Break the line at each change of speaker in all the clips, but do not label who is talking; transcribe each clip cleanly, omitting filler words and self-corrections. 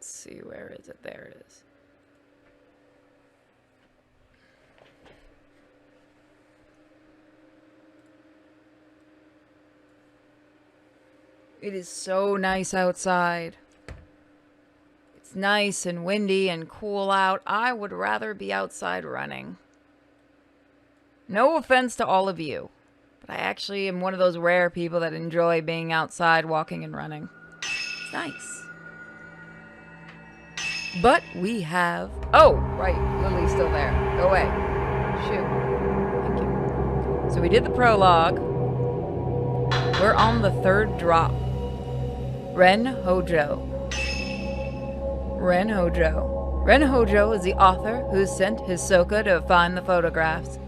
Let's see, where is it? There it is. It is so nice outside. It's nice and windy and cool out. I would rather be outside running. No offense to all of you, but I actually am one of those rare people that enjoy being outside, walking and running. It's nice. But we have... Oh, right. Lily's still there. Go away. Shoot. Thank you. So we did the prologue. We're on the third drop. Ren Hojo. Ren Hojo. Ren Hojo is the author who sent Hisoka to find the photographs.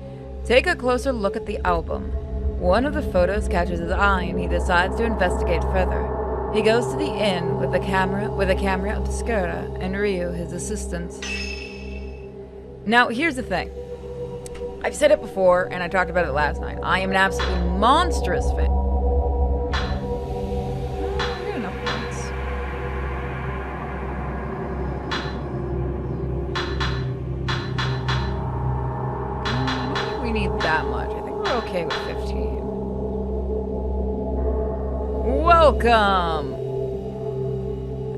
Take a closer look at the album. One of the photos catches his eye and he decides to investigate further. He goes to the inn with a camera obscura and Ryu, his assistant. Now, here's the thing. I've said it before and I talked about it last night. I am an absolutely monstrous fan. That much. I think we're okay with 15. Welcome!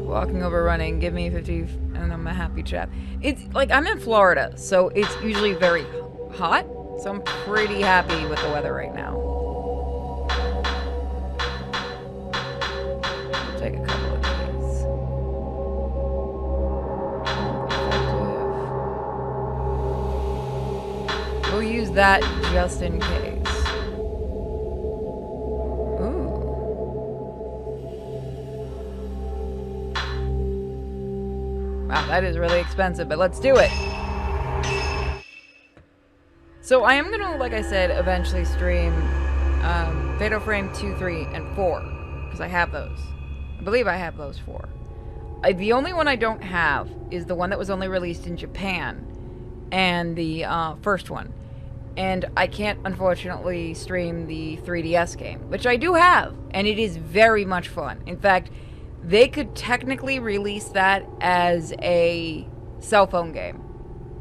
Walking over running, give me 50 and I'm a happy chap. It's like I'm in Florida, so it's usually very hot, so I'm pretty happy with the weather right now. I'll take a couple of these. We'll use that just in case. Ooh. Wow, that is really expensive, but let's do it. So I am gonna, like I said, eventually stream Fatal Frame 2, 3, and 4. Because I have those. I believe I have those 4. The only one I don't have is the one that was only released in Japan. And the first one. And I can't, unfortunately, stream the 3DS game, which I do have, and it is very much fun. In fact, they could technically release that as a cell phone game.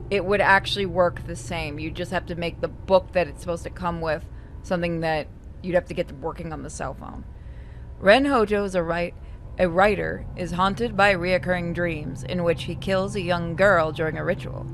It would actually work the same. You just have to make the book that it's supposed to come with something that you'd have to get to working on the cell phone. Ren Hojo is a writer, is haunted by reoccurring dreams in which he kills a young girl during a ritual.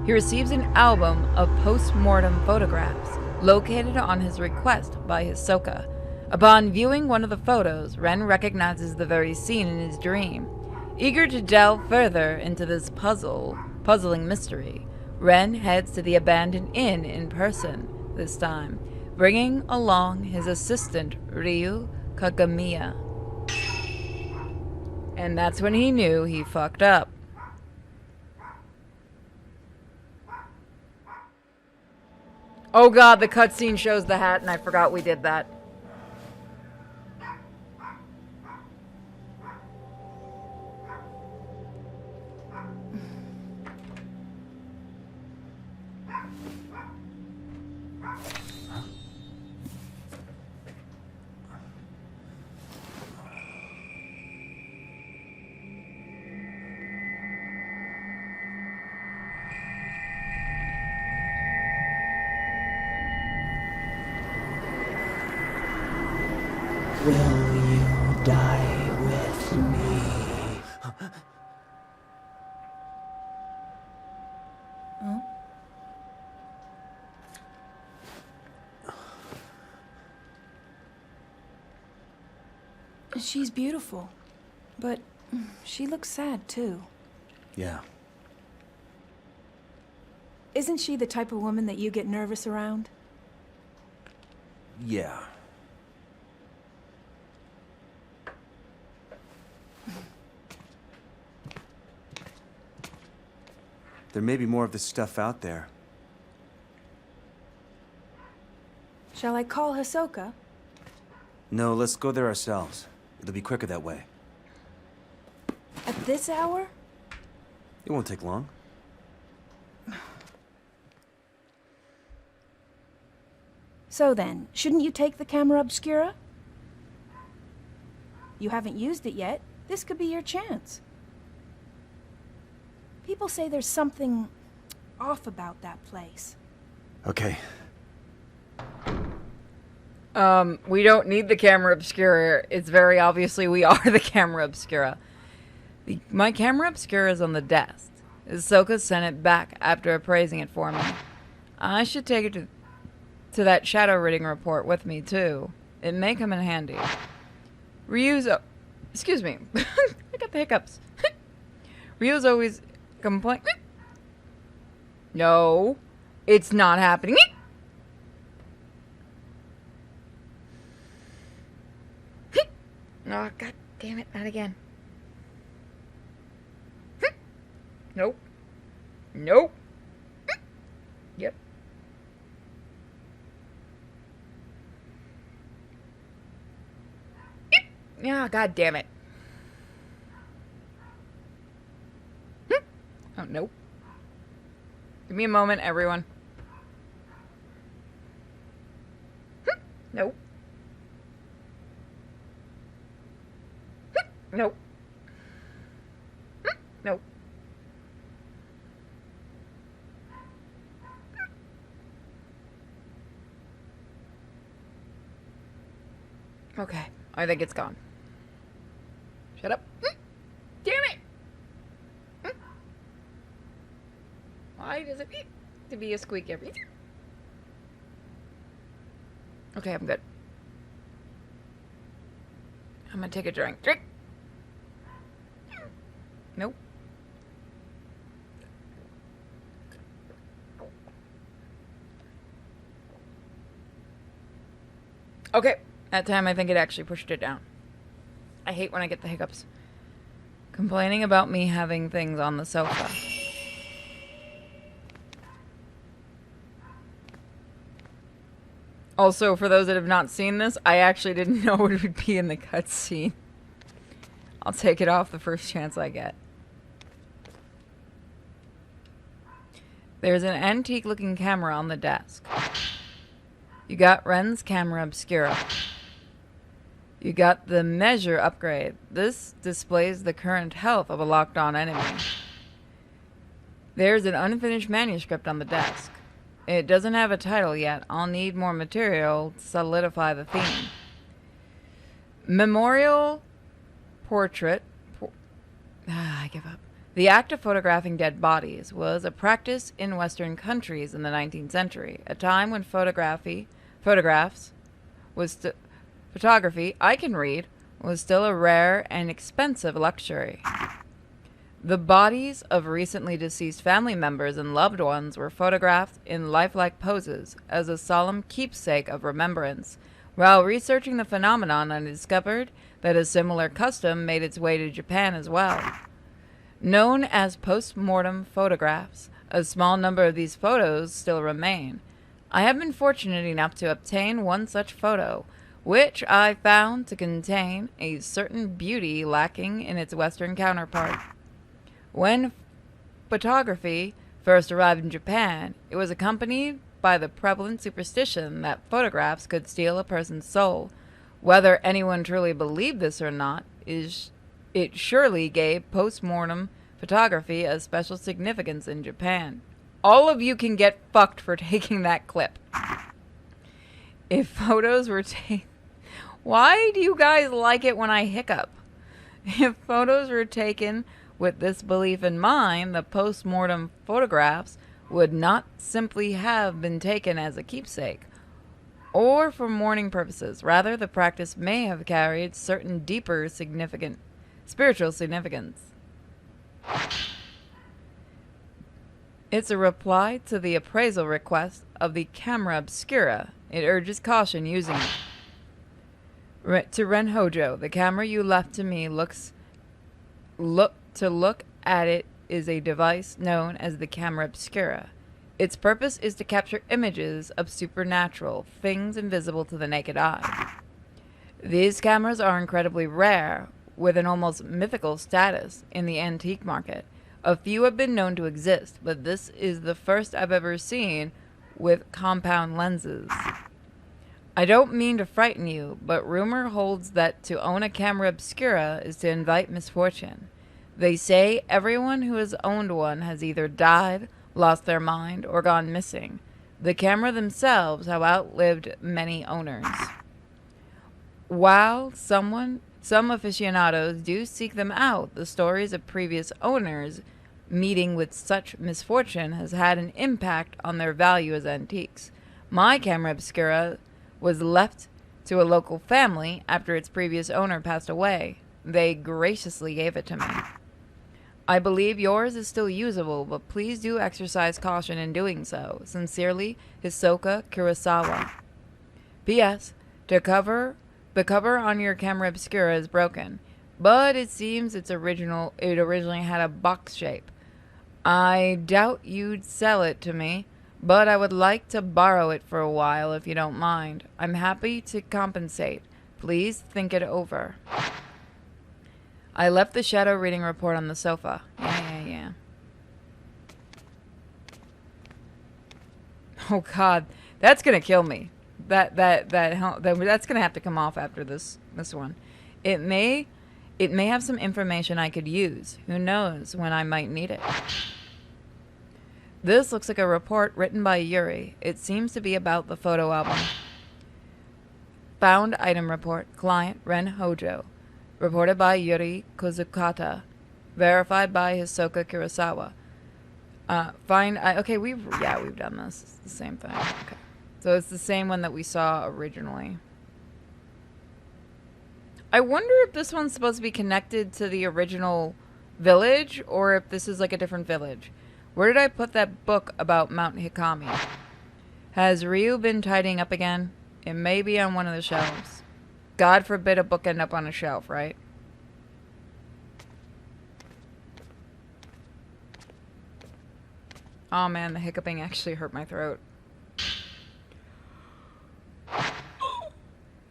He receives an album of post-mortem photographs, located on his request by Hisoka. Upon viewing one of the photos, Ren recognizes the very scene in his dream. Eager to delve further into this puzzling mystery, Ren heads to the abandoned inn in person this time, bringing along his assistant, Ryu Kagamiya. And that's when he knew he fucked up. Oh god, the cutscene shows the hat, and I forgot we did that.
Will you die with me?
Huh? She's beautiful, but she looks sad too.
Yeah.
Isn't she the type of woman that you get nervous around?
Yeah. There may be more of this stuff out there.
Shall I call Hisoka?
No, let's go there ourselves. It'll be quicker that way.
At this hour?
It won't take long.
So then, shouldn't you take the camera obscura? You haven't used it yet. This could be your chance. People say there's something off about that place.
Okay.
We don't need the camera obscura. It's very obviously we are the camera obscura. My camera obscura is on the desk. Ahsoka sent it back after appraising it for me. I should take it to that shadow reading report with me, too. It may come in handy. Ryu's... Excuse me. I got the hiccups. Ryu's always complain... No. It's not happening. Oh, god damn it. Not again. Nope. Nope. Yep. Yeah, god damn it. Oh, nope. Give me a moment, everyone. Nope. Nope. Nope. Okay, I think it's gone. Shut up. Damn it! Why does it need to be a squeak every time? Okay, I'm good. I'm gonna take a drink. Drink! Nope. Okay, that time I think it actually pushed it down. I hate when I get the hiccups. Complaining about me having things on the sofa. Also, for those that have not seen this, I actually didn't know it would be in the cutscene. I'll take it off the first chance I get. There's an antique-looking camera on the desk. You got Ren's camera obscura. You got the measure upgrade. This displays the current health of a locked-on enemy. There's an unfinished manuscript on the desk. It doesn't have a title yet. I'll need more material to solidify the theme. Memorial portrait. I give up. The act of photographing dead bodies was a practice in Western countries in the 19th century, a time when photography, I can read, was still a rare and expensive luxury. The bodies of recently deceased family members and loved ones were photographed in lifelike poses as a solemn keepsake of remembrance. While researching the phenomenon, I discovered that a similar custom made its way to Japan as well. Known as post-mortem photographs, a small number of these photos still remain. I have been fortunate enough to obtain one such photo, which I found to contain a certain beauty lacking in its Western counterpart. When photography first arrived in Japan, it was accompanied by the prevalent superstition that photographs could steal a person's soul. Whether anyone truly believed this or not, it surely gave post-mortem photography a special significance in Japan. All of you can get fucked for taking that clip. If photos were taken... Why do you guys like it when I hiccup? If photos were taken with this belief in mind, the post-mortem photographs would not simply have been taken as a keepsake or for mourning purposes. Rather, the practice may have carried certain deeper spiritual significance. It's a reply to the appraisal request of the camera obscura. It urges caution using it. To Ren Hojo, the camera you left to me to look at it is a device known as the camera obscura. Its purpose is to capture images of supernatural, things invisible to the naked eye. These cameras are incredibly rare, with an almost mythical status in the antique market. A few have been known to exist, but this is the first I've ever seen with compound lenses. I don't mean to frighten you, but rumor holds that to own a camera obscura is to invite misfortune. They say everyone who has owned one has either died, lost their mind, or gone missing. The camera themselves have outlived many owners. While some aficionados do seek them out, the stories of previous owners meeting with such misfortune has had an impact on their value as antiques. My camera obscura was left to a local family after its previous owner passed away. They graciously gave it to me. I believe yours is still usable, but please do exercise caution in doing so. Sincerely, Hisoka Kurosawa. P.S. The cover on your camera obscura is broken, but it seems it originally had a box shape. I doubt you'd sell it to me, but I would like to borrow it for a while if you don't mind. I'm happy to compensate. Please think it over. I left the shadow reading report on the sofa. Yeah. Oh God, that's gonna kill me. That's gonna have to come off after this one. It may have some information I could use. Who knows when I might need it. This looks like a report written by Yuri. It seems to be about the photo album. Found item report. Client Ren Hojo. Reported by Yuri Kozukata. Verified by Hisoka Kurosawa. Okay, we've done this. It's the same thing. Okay. So it's the same one that we saw originally. I wonder if this one's supposed to be connected to the original village, or if this is like a different village. Where did I put that book about Mount Hikami? Has Ryu been tidying up again? It may be on one of the shelves. God forbid a book end up on a shelf, right? Oh man, the hiccuping actually hurt my throat.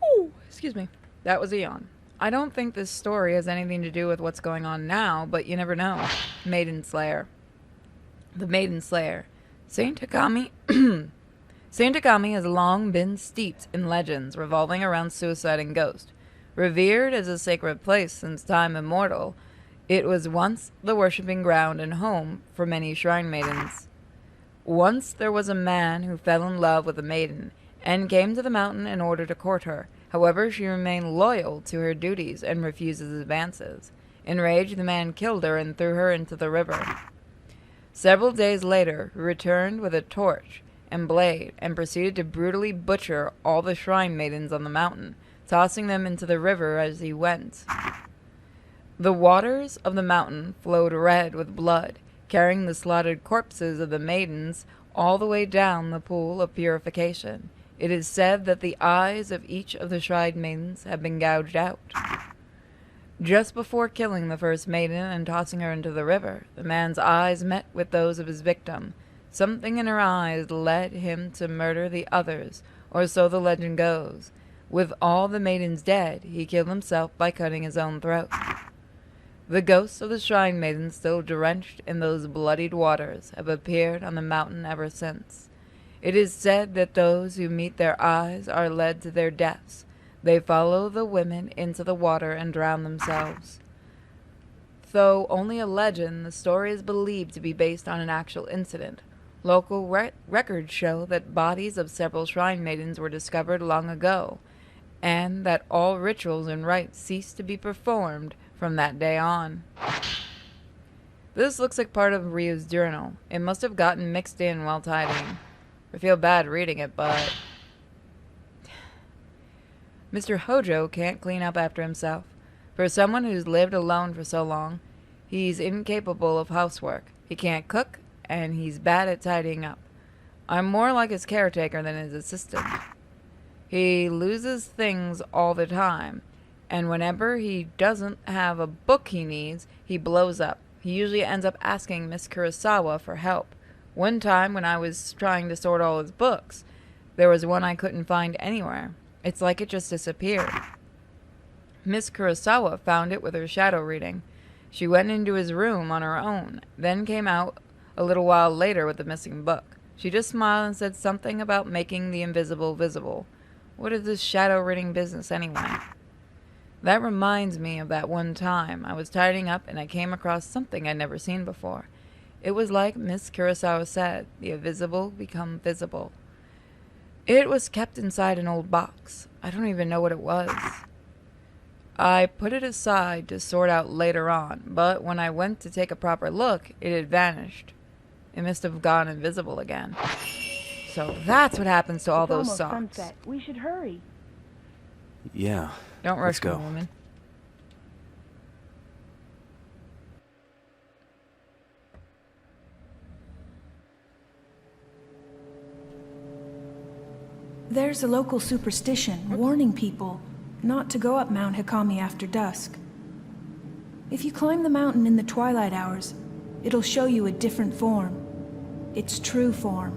Ooh, excuse me. That was a yawn. I don't think this story has anything to do with what's going on now, but you never know. Maiden Slayer. The Maiden Slayer. Saint Hikami Saint Hikami has long been steeped in legends revolving around suicide and ghost. Revered as a sacred place since time immemorial, it was once the worshipping ground and home for many shrine maidens. Once there was a man who fell in love with a maiden and came to the mountain in order to court her. However, she remained loyal to her duties and refused his advances. Enraged, the man killed her and threw her into the river. Several days later, he returned with a torch and blade and proceeded to brutally butcher all the shrine maidens on the mountain, tossing them into the river as he went. The waters of the mountain flowed red with blood, carrying the slaughtered corpses of the maidens all the way down the pool of purification. It is said that the eyes of each of the shrine maidens have been gouged out. Just before killing the first maiden and tossing her into the river, the man's eyes met with those of his victim. Something in her eyes led him to murder the others, or so the legend goes. With all the maidens dead, he killed himself by cutting his own throat. The ghosts of the shrine maidens, still drenched in those bloodied waters, have appeared on the mountain ever since. It is said that those who meet their eyes are led to their deaths. They follow the women into the water and drown themselves. Though only a legend, the story is believed to be based on an actual incident. Local records show that bodies of several shrine maidens were discovered long ago, and that all rituals and rites ceased to be performed from that day on. This looks like part of Ryu's journal. It must have gotten mixed in while tidying. I feel bad reading it, but Mr. Hojo can't clean up after himself. For someone who's lived alone for so long, he's incapable of housework. He can't cook, and he's bad at tidying up. I'm more like his caretaker than his assistant. He loses things all the time, and whenever he doesn't have a book he needs, he blows up. He usually ends up asking Miss Kurosawa for help. One time when I was trying to sort all his books, there was one I couldn't find anywhere. It's like it just disappeared. Miss Kurosawa found it with her shadow reading. She went into his room on her own, then came out a little while later with the missing book. She just smiled and said something about making the invisible visible. What is this shadow reading business anyway? That reminds me of that one time I was tidying up and I came across something I'd never seen before. It was like Miss Kurosawa said, the invisible become visible. It was kept inside an old box. I don't even know what it was. I put it aside to sort out later on, but when I went to take a proper look, it had vanished. It must have gone invisible again. So that's what happens to all
It's
those
almost
socks.
sunset. We should hurry.
Yeah.
Don't rush,
Let's go.
woman.
There's a local superstition warning people not to go up Mount Hikami after dusk. If you climb the mountain in the twilight hours, it'll show you a different form. Its true form.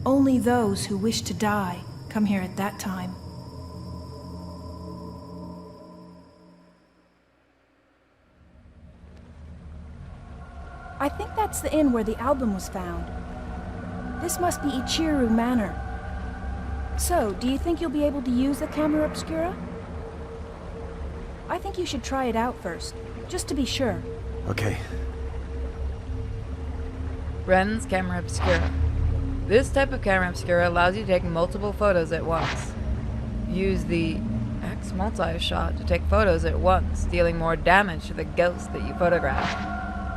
Only those who wish to die come here at that time. I think that's the inn where the album was found. This must be Ichiru Manor. So, do you think you'll be able to use the camera obscura? I think you should try it out first, just to be sure.
Okay.
Ren's camera obscura. This type of camera obscura allows you to take multiple photos at once. Use the X multi-shot to take photos at once, dealing more damage to the ghost that you photograph.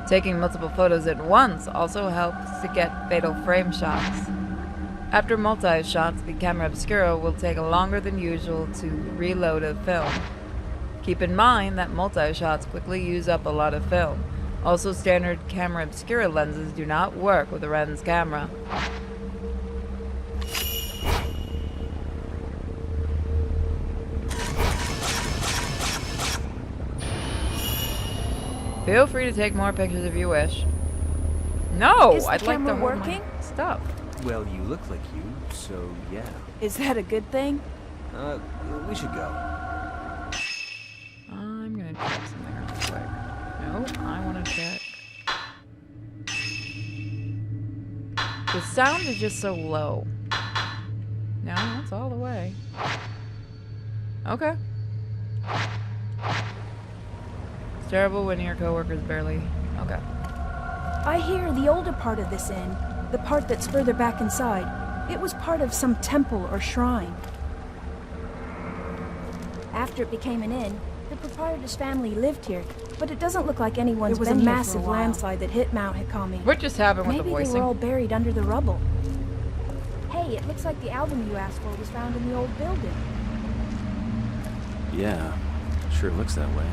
Taking multiple photos at once also helps to get fatal frame shots. After multi-shots, the camera obscura will take longer than usual to reload a film. Keep in mind that multi-shots quickly use up a lot of film. Also, standard camera obscura lenses do not work with a Ren's camera. Feel free to take more pictures if you wish. No,
Is the
I'd like to
camera
hold
working?
my stuff.
Well, you look like you, so yeah.
Is that a good thing?
We should go.
I'm gonna check something real quick. No, I want to check. The sound is just so low. No, that's all the way. Okay. It's terrible when your coworkers barely. Okay.
I hear the older part of this inn, the part that's further back inside, it was part of some temple or shrine. After it became an inn, the proprietor's family lived here, but it doesn't look like anyone's been here for a while. There was a massive landslide that hit Mount Hikami.
What just happened with the
Maybe
voicing?
they were all buried under the rubble. Hey, it looks like the album you asked for was found in the old building.
Yeah. Sure looks that way.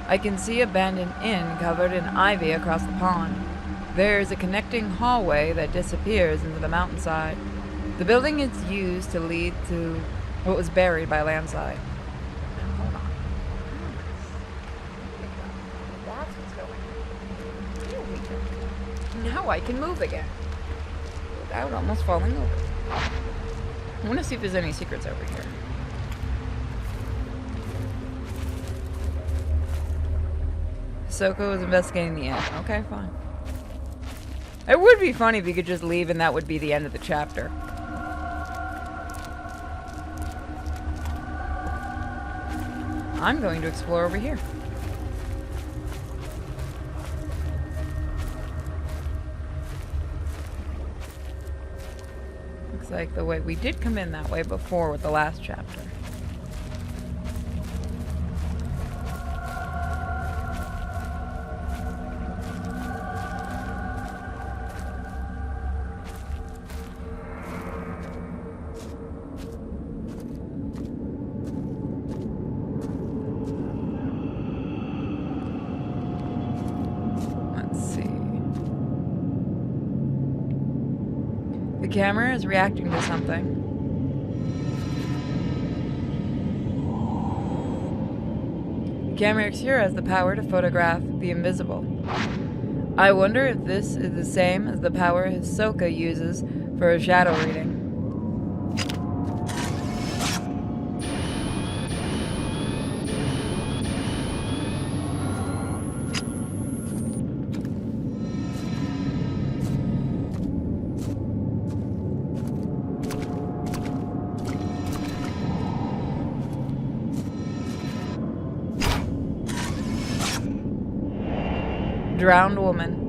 I can see abandoned inn covered in ivy across the pond. There's a connecting hallway that disappears into the mountainside. The building is used to lead to what was buried by landslide. Now, hold on. That's what's going on. Here we go. Now I can move again. Without almost falling over. I want to see if there's any secrets over here. Soko is investigating the end. Okay, fine. It would be funny if you could just leave and that would be the end of the chapter. I'm going to explore over here. Looks like the way we did come in that way before with the last chapter. The camera is reacting to something. The camera obscura has the power to photograph the invisible. I wonder if this is the same as the power Hisoka uses for a shadow reading. Drowned woman.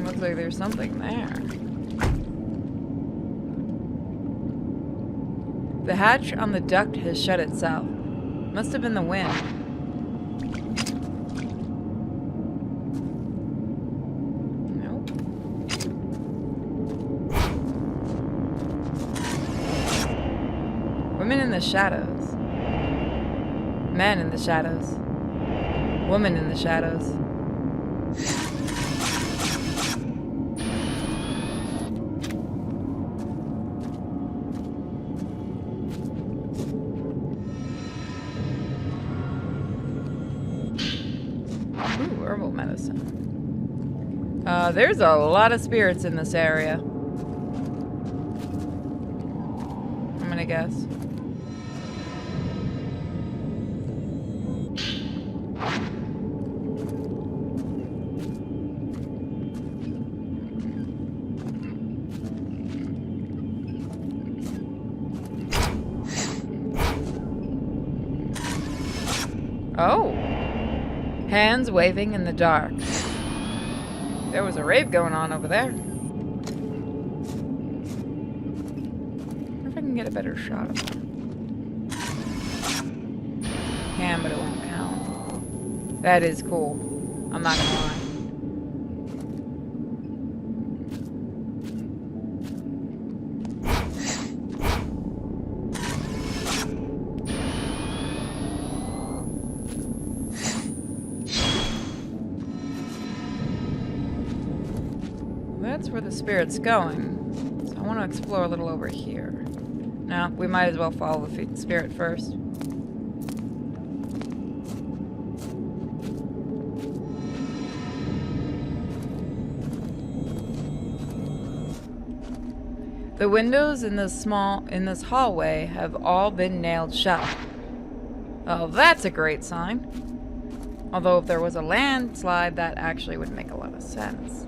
Looks like there's something there. The hatch on the duct has shut itself. Must have been the wind. Nope. Women in the shadows. Men in the shadows. Woman in the shadows. Ooh, herbal medicine. There's a lot of spirits in this area. I'm gonna guess. Oh! Hands waving in the dark. There was a rave going on over there. Wonder if I can get a better shot of them. Can, but it won't count. That is cool. I'm not gonna lie. That's where the spirit's going. So I want to explore a little over here. Now, we might as well follow the spirit first. The windows in this hallway have all been nailed shut. Oh, that's a great sign. Although if there was a landslide, that actually would make a lot of sense.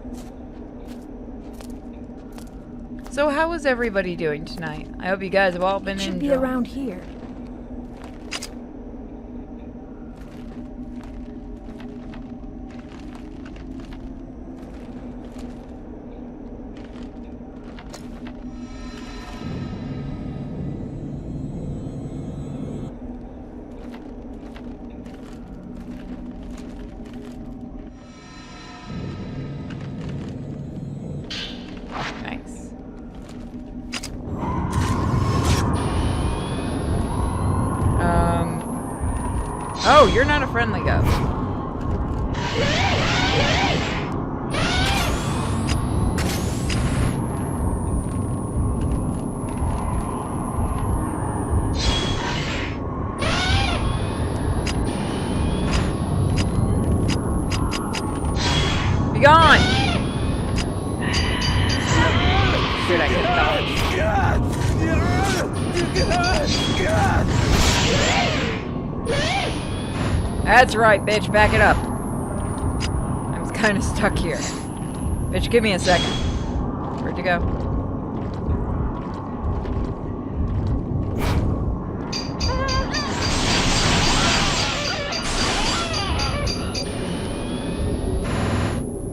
So how is everybody doing tonight? I hope you guys have all been
Should be
enjoying.
around here.
Nice. Oh, you're not a friendly ghost. Be gone! Shoot, I could've dodged. That's right, bitch. Back it up. I'm kind of stuck here. Bitch, give me a second. Where'd you go?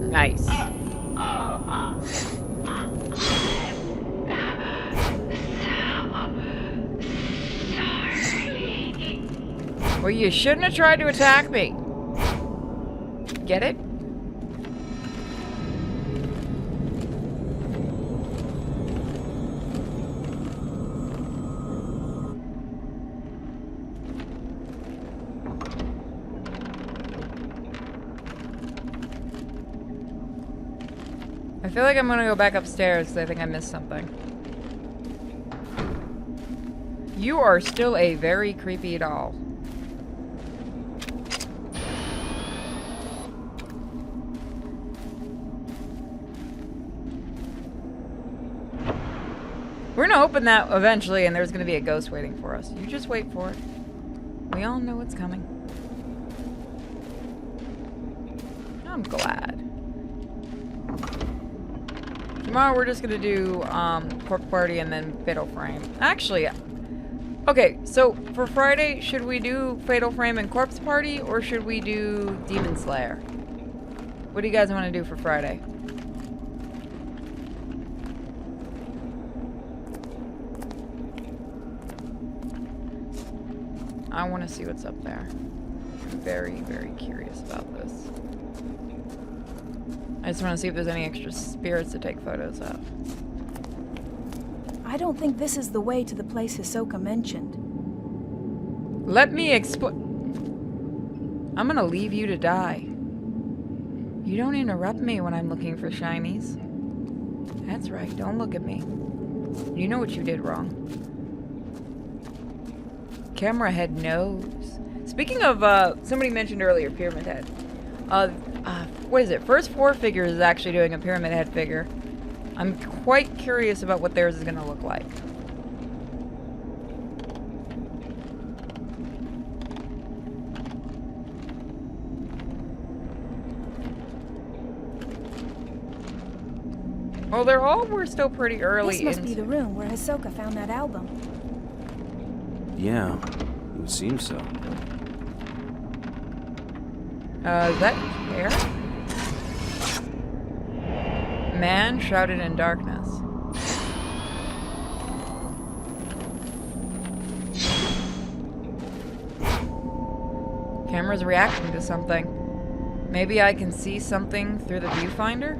Nice. Well, you shouldn't have tried to attack me. Get it? I feel like I'm gonna go back upstairs because I think I missed something. You are still a very creepy doll. We're gonna open that eventually, and there's gonna be a ghost waiting for us. You just wait for it. We all know it's coming. I'm glad. Tomorrow we're just gonna do corpse party and then fatal frame. Actually, okay. So for Friday, should we do fatal frame and corpse party, or should we do demon slayer? What do you guys want to do for Friday? I want to see what's up there. I'm very, very curious about this. I just want to see if there's any extra spirits to take photos of.
I don't think this is the way to the place Hisoka mentioned.
Let me explain. I'm gonna leave you to die. You don't interrupt me when I'm looking for shinies. That's right, don't look at me. You know what you did wrong. Camera head knows. Speaking of, somebody mentioned earlier, Pyramid Head. What is it? First Four Figures is actually doing a Pyramid Head figure. I'm quite curious about what theirs is gonna look like. Well, they're all were still pretty early.
This must be the room where Hisoka found that album.
Yeah, it would seem so.
Is that hair? Man shrouded in darkness. Camera's reacting to something. Maybe I can see something through the viewfinder?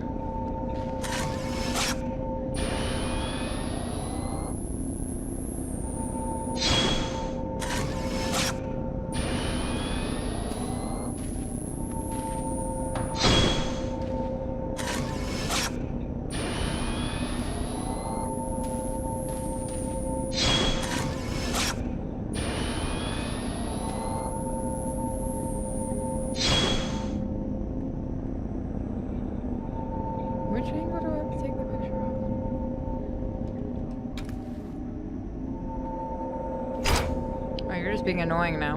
Which angle do I have to take the picture of? Oh, you're just being annoying now.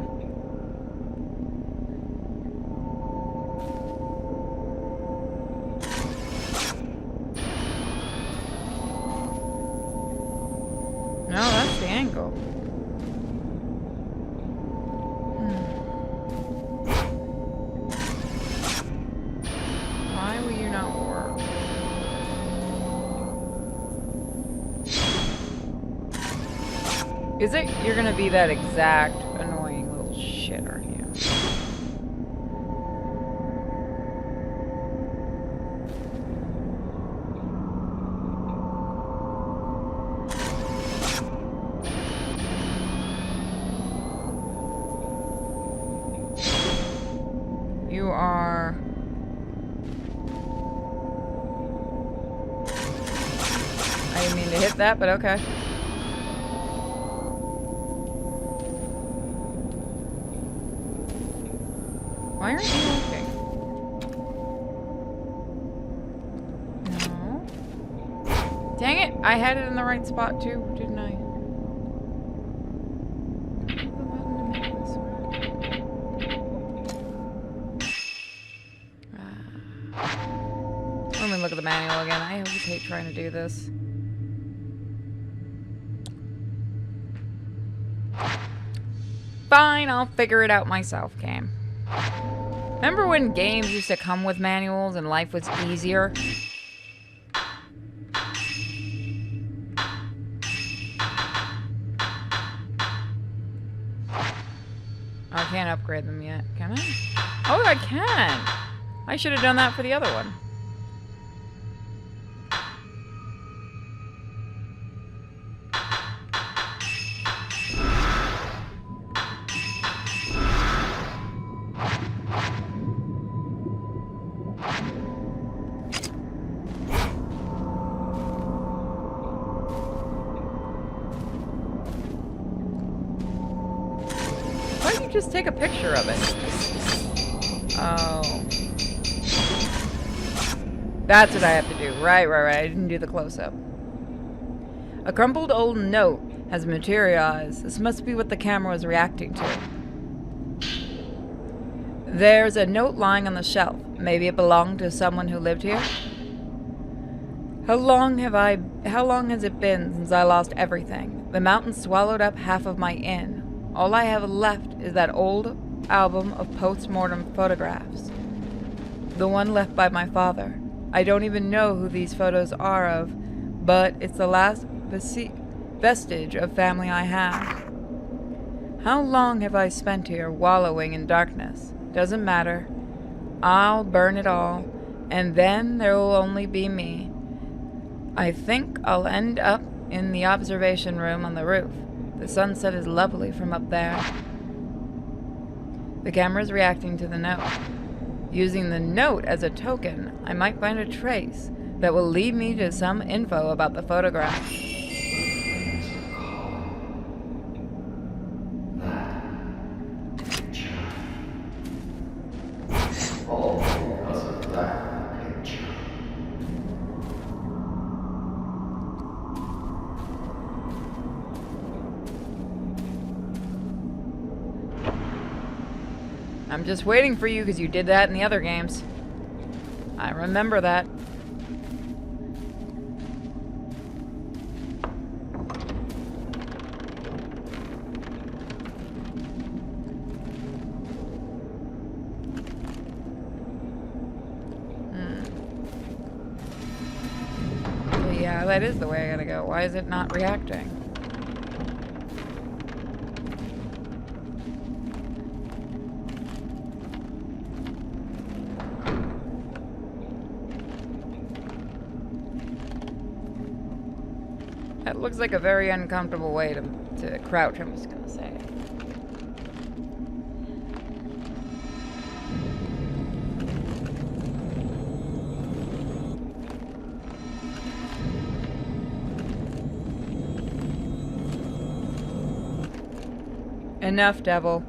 No, that's the angle. Why will you not work? Is it you're gonna be that exact annoying little shit, aren't you? You are... I didn't mean to hit that, but okay. Why aren't you looking? No. Dang it! I had it in the right spot too, didn't I? Let me look at the manual again. I always hate trying to do this. Fine, I'll figure it out myself, Cam. Remember when games used to come with manuals and life was easier? I can't upgrade them yet, can I? Oh, I can! I should have done that for the other one. Why don't you just take a picture of it? Oh. That's what I have to do. Right. I didn't do the close-up. A crumpled old note has materialized. This must be what the camera was reacting to. There's a note lying on the shelf. Maybe it belonged to someone who lived here? How long has it been since I lost everything? The mountain swallowed up half of my inn. All I have left is that old album of post-mortem photographs. The one left by my father. I don't even know who these photos are of, but it's the last vestige of family I have. How long have I spent here wallowing in darkness? Doesn't matter. I'll burn it all, and then there will only be me. I think I'll end up in the observation room on the roof. The sunset is lovely from up there. The camera's reacting to the note. Using the note as a token, I might find a trace that will lead me to some info about the photograph. I'm just waiting for you because you did that in the other games. I remember that. Yeah, that is the way I gotta go. Why is it not reacting? That looks like a very uncomfortable way to crouch, I'm just gonna say. Enough, devil.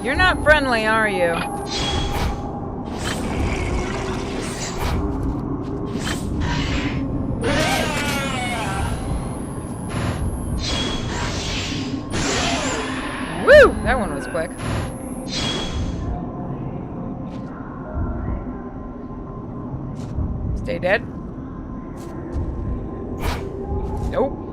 You're not friendly, are you? Woo! That one was quick. Stay dead. Nope.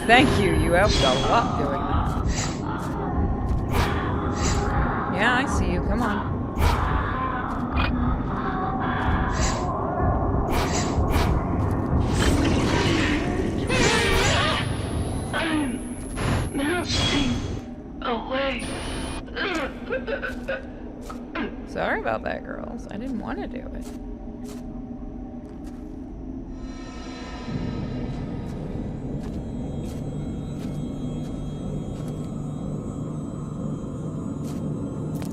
Thank you, you helped a lot doing that. Yeah, I see you, come on.
I'm melting away.
Sorry about that, girls. I didn't want to do it.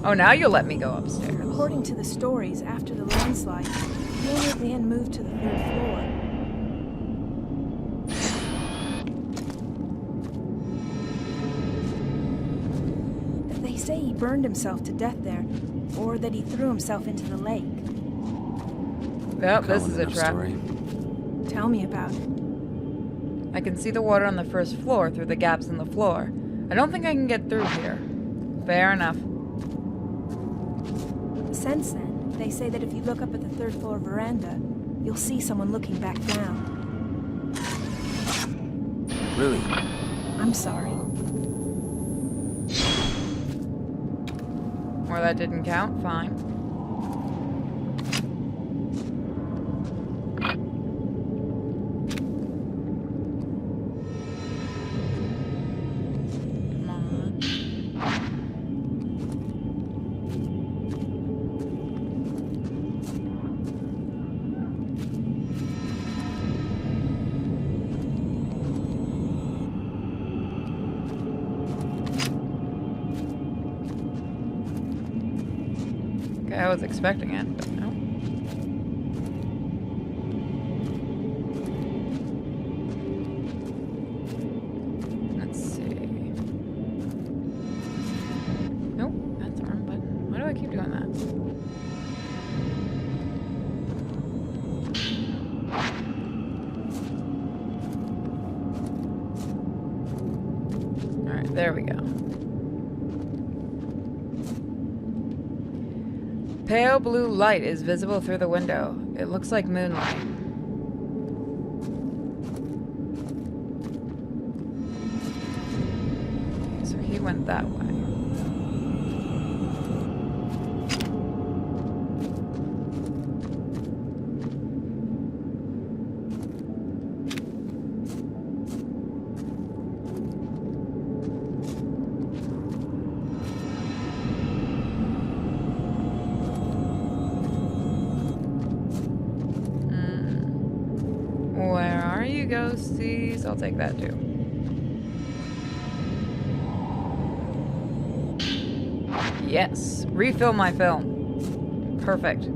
Oh, now you'll let me go upstairs.
According to the stories, after the landslide, the owner of the inn moved to the 3rd floor. They say he burned himself to death there, or that he threw himself into the lake.
Yep, this is a trap.
Story.
Tell me about it.
I can see the water on the 1st floor through the gaps in the floor. I don't think I can get through here. Fair enough.
Since then, they say that if you look up at the 3rd floor veranda, you'll see someone looking back down.
Really?
I'm sorry.
Or that didn't count, fine. Come on. Okay, I was expecting it, but no. Let's see. Nope, that's the wrong button. Why do I keep doing that? Alright, there we go. Pale blue light is visible through the window. It looks like moonlight. So he went that way. Where are you, ghosties? I'll take that too. Yes, refill my film. Perfect.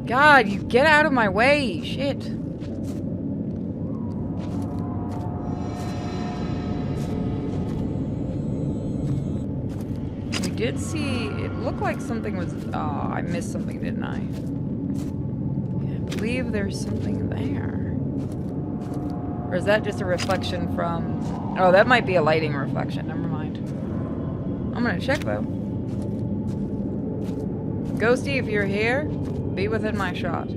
God, you get out of my way. Shit. We did see, it looked like something was, oh, I missed something, didn't I? I believe there's something there. Or is that just a reflection from... Oh, that might be a lighting reflection. Never mind. I'm gonna check, though. Ghosty, if you're here, be within my shot.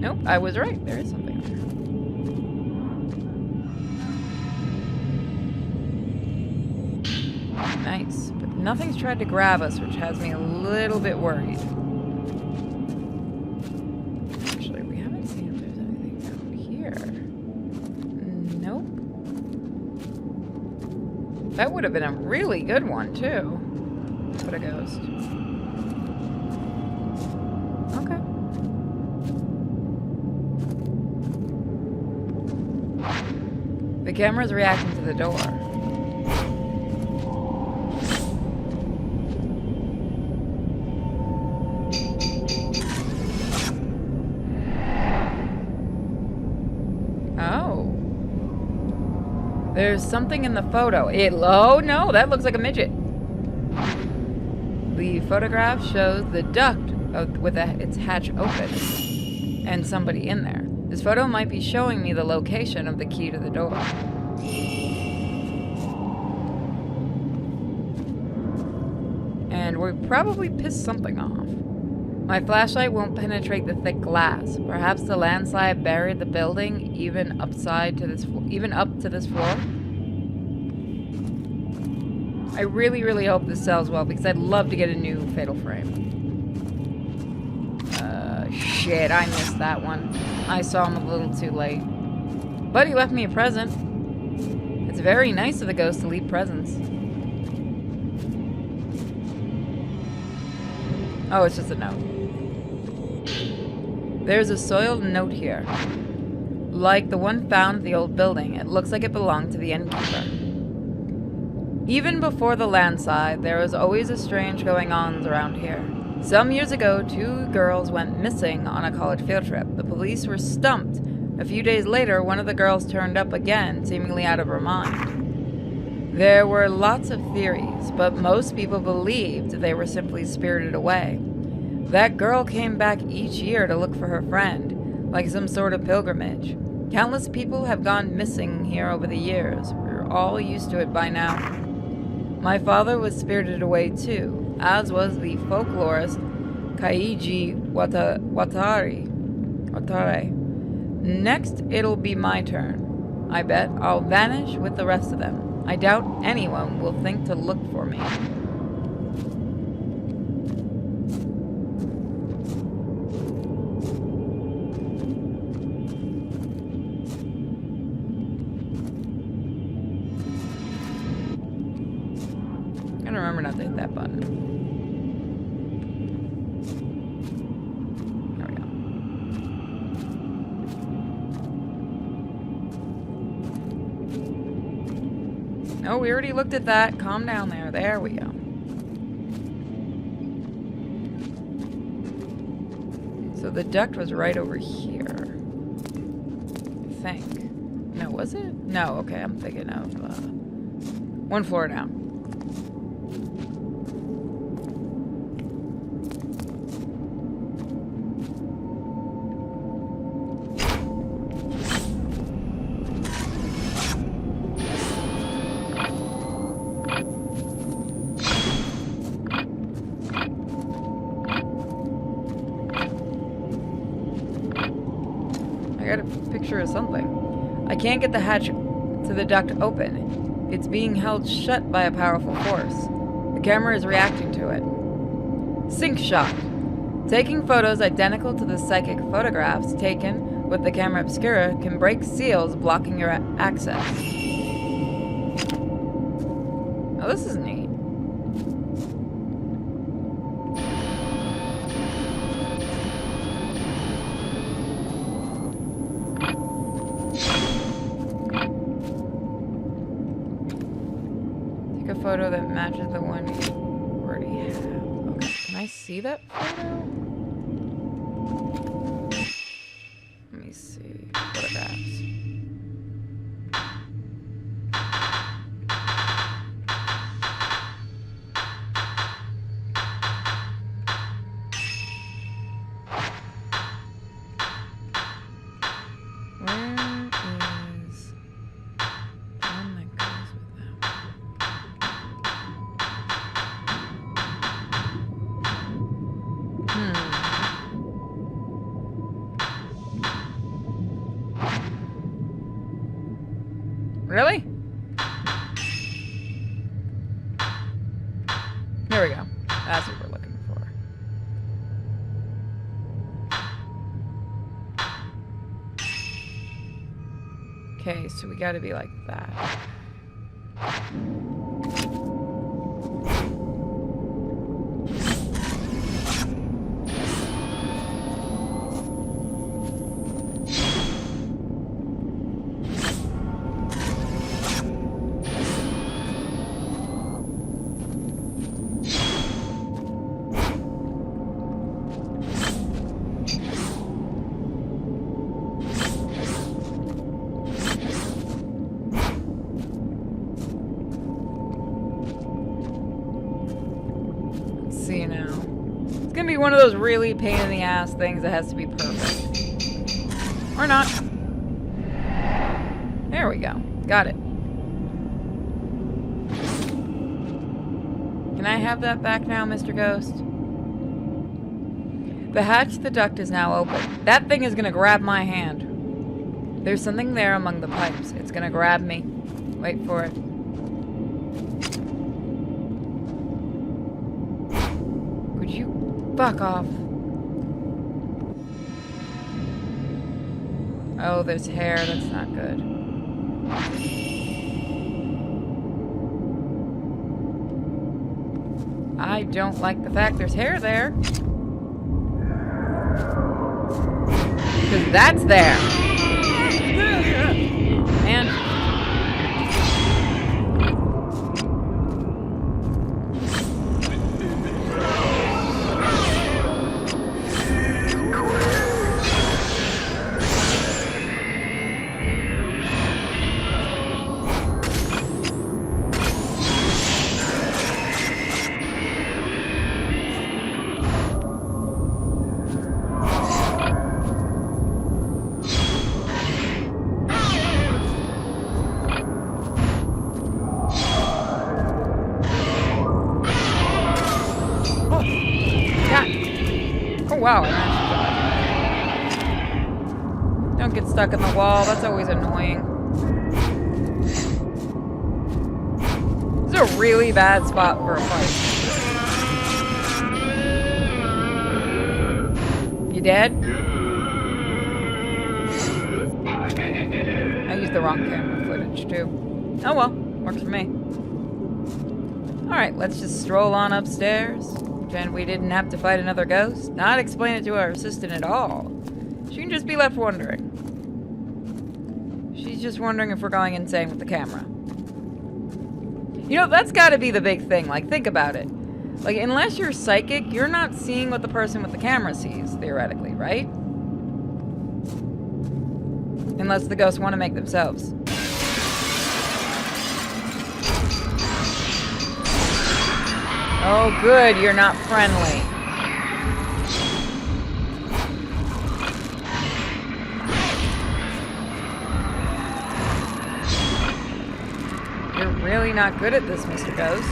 Nope, I was right. There is something there. Nice. But nothing's tried to grab us, which has me a little bit worried. Actually, we haven't seen if there's anything down here. Nope. That would have been a really good one, too. Put a ghost. Okay. The camera's reacting to the door. There's something in the photo. Oh no, that looks like a midget. The photograph shows the duct with its hatch open and somebody in there. This photo might be showing me the location of the key to the door. And we probably pissed something off. My flashlight won't penetrate the thick glass. Perhaps the landslide buried the building even up to this floor. I really, really hope this sells well because I'd love to get a new Fatal Frame. Shit, I missed that one. I saw him a little too late. But he left me a present. It's very nice of the ghost to leave presents. Oh, it's just a note. There's a soiled note here. Like the one found at the old building, it looks like it belonged to the innkeeper. Even before the landslide, there was always a strange going-ons around here. Some years ago, 2 girls went missing on a college field trip. The police were stumped. A few days later, one of the girls turned up again, seemingly out of her mind. There were lots of theories, but most people believed they were simply spirited away. That girl came back each year to look for her friend, like some sort of pilgrimage. Countless people have gone missing here over the years. We're all used to it by now. My father was spirited away too, as was the folklorist Kaiji Watare. Next, it'll be my turn. I bet I'll vanish with the rest of them. I doubt anyone will think to look for me. Gotta remember not to hit that button. There we go. Oh, we already looked at that. Calm down there. There we go. So the duct was right over here. I think. No, was it? No, okay. I'm thinking of one floor down. I got a picture of something. I can't get the hatch to the duct open. It's being held shut by a powerful force. The camera is reacting to it. Sync shot. Taking photos identical to the psychic photographs taken with the camera obscura can break seals blocking your access. Oh, this is neat. A photo that matches the one you already have. Okay, can I see that photo? Let me see. Photographs. Where is the one that goes with that? Really? There we go. That's what we're looking for. Okay, so we gotta be like that. See now. It's gonna be one of those really pain in the ass things that has to be perfect. Or not. There we go. Got it. Can I have that back now, Mr. Ghost? The hatch to the duct is now open. That thing is gonna grab my hand. There's something there among the pipes. It's gonna grab me. Wait for it. Would you fuck off? Oh, there's hair. That's not good. I don't like the fact there's hair there. Because that's there. And oh wow, I managed to dodge. Don't get stuck in the wall, that's always annoying. This is a really bad spot for a fight. You dead? I used the wrong camera footage too. Oh well, works for me. Alright, let's just stroll on upstairs. Pretend we didn't have to fight another ghost. Not explain it to our assistant at all. She can just be left wondering. She's just wondering if we're going insane with the camera. You know, that's got to be the big thing. Like, think about it. Like, unless you're psychic, you're not seeing what the person with the camera sees, theoretically, right? Unless the ghosts want to make themselves. Oh, good, you're not friendly. You're really not good at this, Mr. Ghost.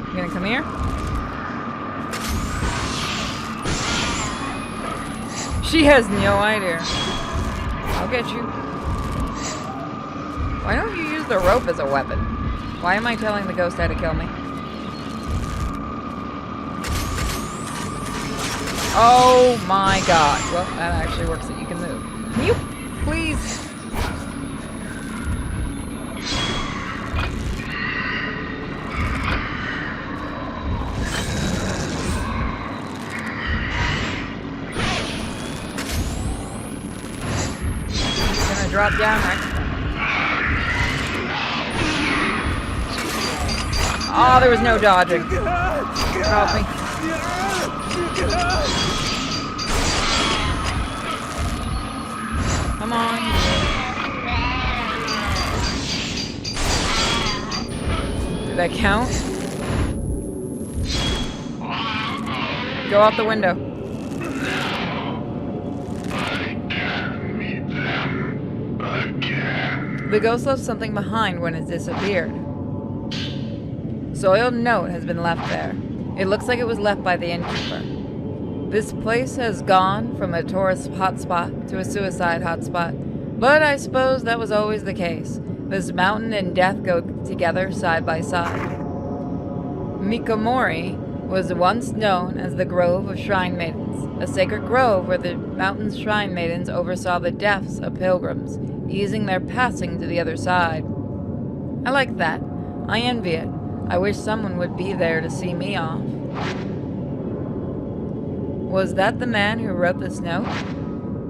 You gonna come here? She has no idea. I'll get you. Why don't you use the rope as a weapon? Why am I telling the ghost how to kill me? Oh my god. Well, that actually works that you can move. Can you please? Drop down right. Oh, there was no dodging. Help me. Come on. Did that count? Go out the window. The ghost left something behind when it disappeared. Soiled note has been left there. It looks like it was left by the innkeeper. This place has gone from a tourist hotspot to a suicide hotspot, but I suppose that was always the case. This mountain and death go together side by side. Mikomori was once known as the Grove of Shrine Maidens, a sacred grove where the mountain's shrine maidens oversaw the deaths of pilgrims, easing their passing to the other side. I like that. I envy it. I wish someone would be there to see me off. Was that the man who wrote this note?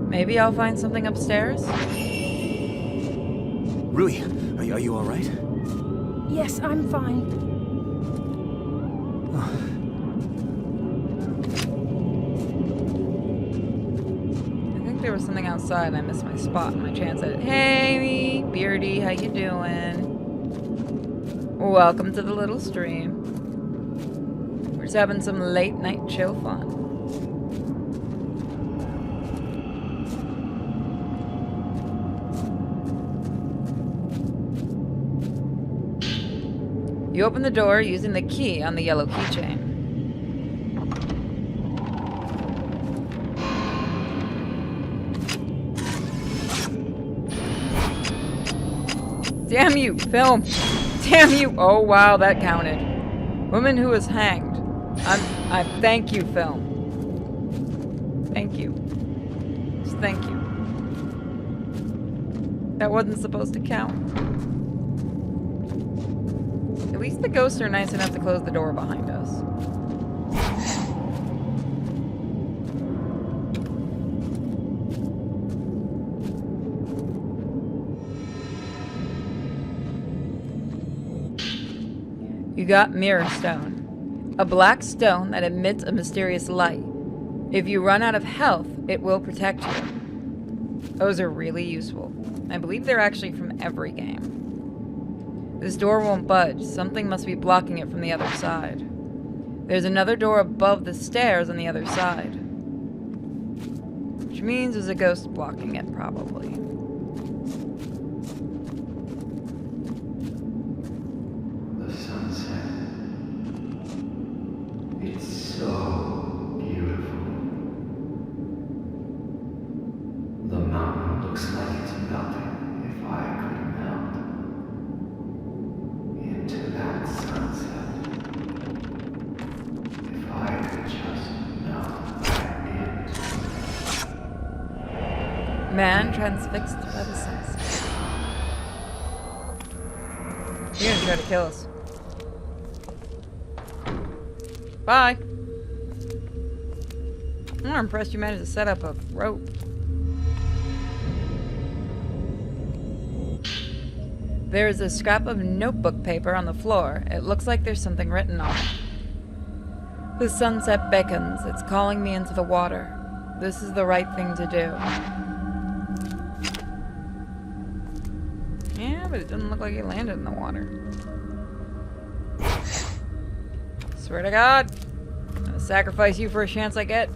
Maybe I'll find something upstairs?
Rui, are you all right?
Yes, I'm fine.
There was something outside and I missed my spot and my chance at it. Hey, Beardy, how you doing? Welcome to the little stream. We're just having some late night chill fun. You open the door using the key on the yellow keychain. Damn you, film! Damn you! Oh wow, that counted. Woman who was hanged. I thank you, film. Thank you. Just thank you. That wasn't supposed to count. At least the ghosts are nice enough to close the door behind us. You got Mirror Stone, a black stone that emits a mysterious light. If you run out of health, it will protect you. Those are really useful. I believe they're actually from every game. This door won't budge. Something must be blocking it from the other side. There's another door above the stairs on the other side. Which means there's a ghost blocking it, probably. Man transfixed by the sunset. You're gonna try to kill us. Bye. I'm more impressed you managed to set up a rope. There is a scrap of notebook paper on the floor. It looks like there's something written on it. The sunset beckons. It's calling me into the water. This is the right thing to do. Yeah, but it doesn't look like he landed in the water. Swear to God, I'm gonna sacrifice you for a chance I get.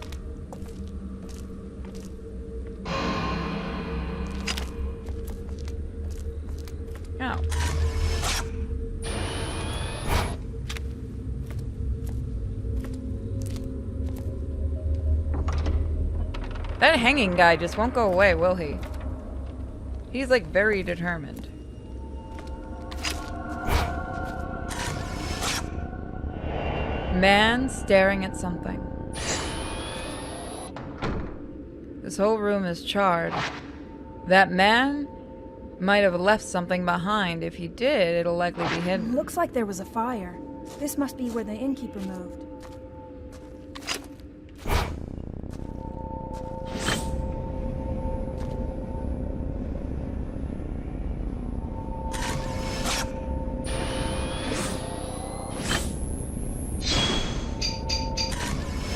Oh. That hanging guy just won't go away, will he? He's like very determined. Man staring at something. This whole room is charred. That man might have left something behind. If he did, it'll likely be hidden.
Looks like there was a fire. This must be where the innkeeper moved.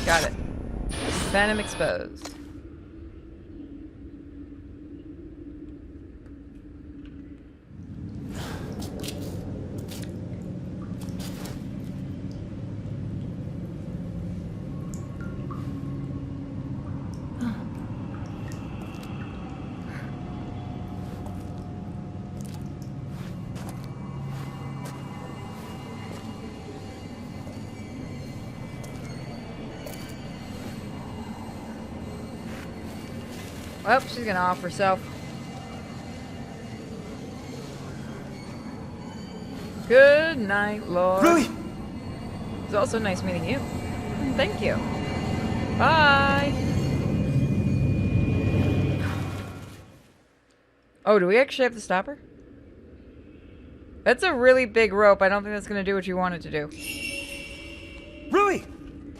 Got it. Venom exposed. Well, she's gonna off herself. Good night, Lord.
Really?
It's also nice meeting you. And thank you. Bye. Oh, do we actually have to stop her? That's a really big rope. I don't think that's gonna do what you want it to do.
Really?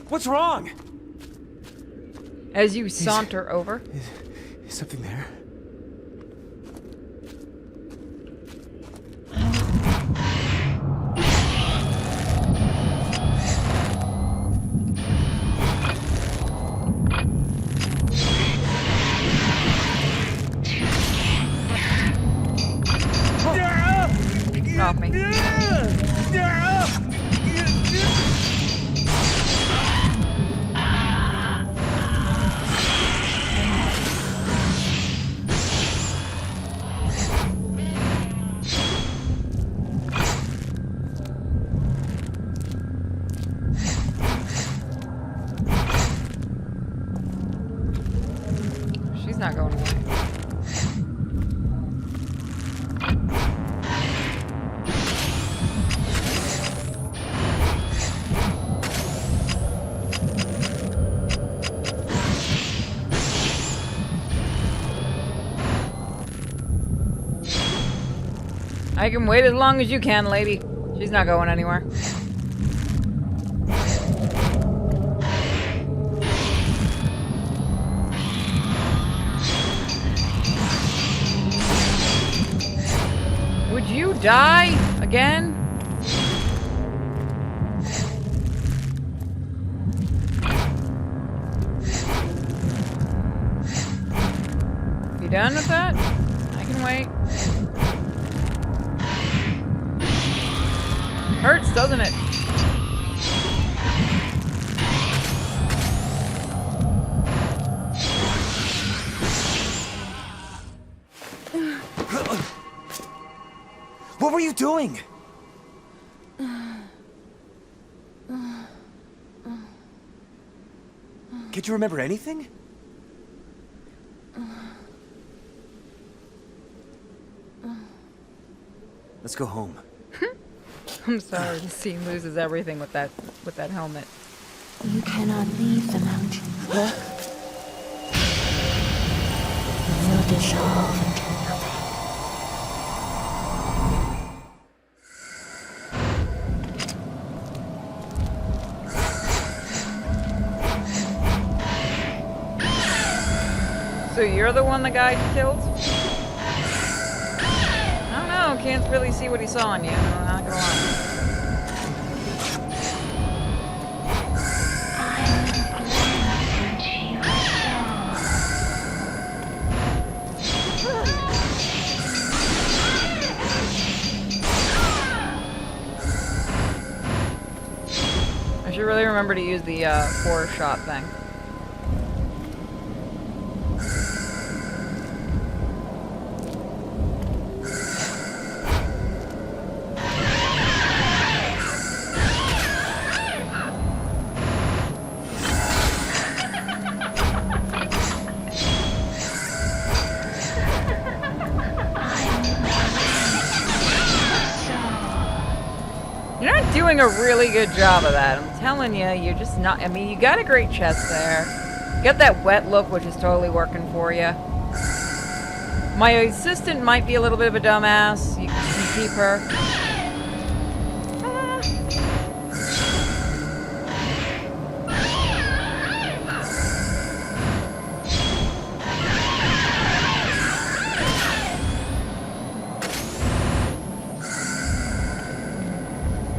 What's wrong?
As you saunter over.
Is something there?
Off me. She's not going away. I can wait as long as you can, lady. She's not going anywhere. Would you die again? You done with that? I can wait. Hurts, doesn't it?
What were you doing? Can't you remember anything? Let's go home.
I'm sorry, the scene loses everything with that helmet.
You cannot leave the mountains. you dissolve into nothing.
So you're the one the guy killed? I don't know. Can't really see what he saw in you. I'm not gonna lie. I should really remember to use the 4-shot thing. You're not doing a really good job of that. I'm telling you, you're just not. I mean, you got a great chest there. You got that wet look, which is totally working for you. My assistant might be a little bit of a dumbass. You can keep her.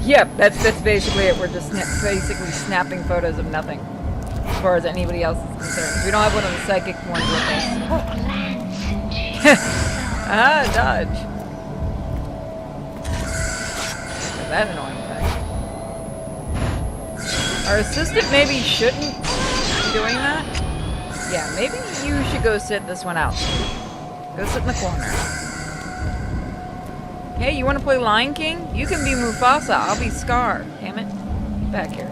Yep, that's basically it. We're just basically snapping photos of nothing, as far as anybody else is concerned. We don't have one of the psychic ones with us. Ah, dodge. That annoying thing. Our assistant maybe shouldn't be doing that. Yeah, maybe you should go sit this one out. Go sit in the corner. Hey, you want to play Lion King? You can be Mufasa. I'll be Scar. Damn it. Get back here.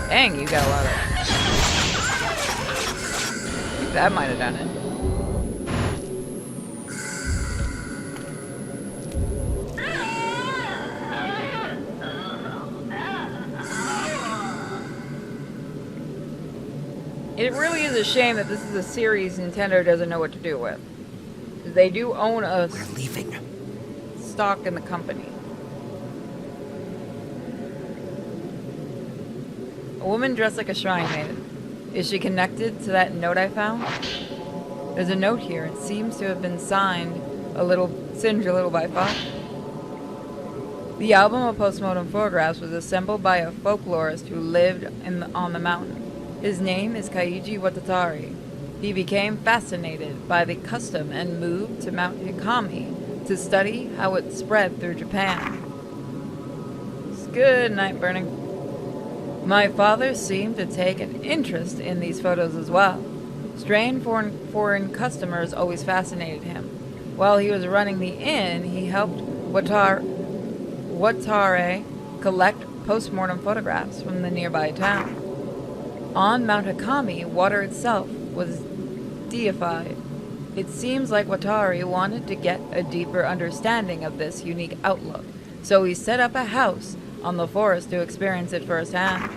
Dang, you got a lot of... I think that might have done it. It really is a shame that this is a series Nintendo doesn't know what to do with. They do own a
We're leaving.
stock in the company. A woman dressed like a shrine maiden. Is she connected to that note I found? There's a note here. It seems to have been singed a little by Father. The album of postmortem photographs was assembled by a folklorist who lived on the mountain. His name is Kaiji Watatari. He became fascinated by the custom and moved to Mount Hikami to study how it spread through Japan. It's good night, burning. My father seemed to take an interest in these photos as well. Strange foreign customers always fascinated him. While he was running the inn, he helped Watare collect postmortem photographs from the nearby town. On Mount Hikami, water itself was deified. It seems like Watari wanted to get a deeper understanding of this unique outlook, so he set up a house on the forest to experience it firsthand.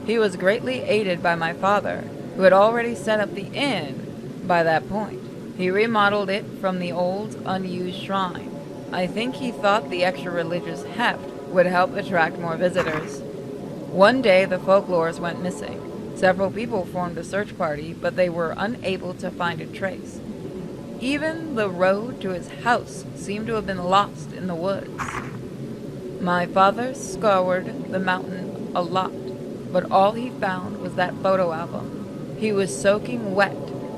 He was greatly aided by my father, who had already set up the inn by that point. He remodeled it from the old, unused shrine. I think he thought the extra religious heft would help attract more visitors. One day, the folklorist went missing. Several people formed a search party, but they were unable to find a trace. Even the road to his house seemed to have been lost in the woods. My father scoured the mountain a lot, but all he found was that photo album. He was soaking wet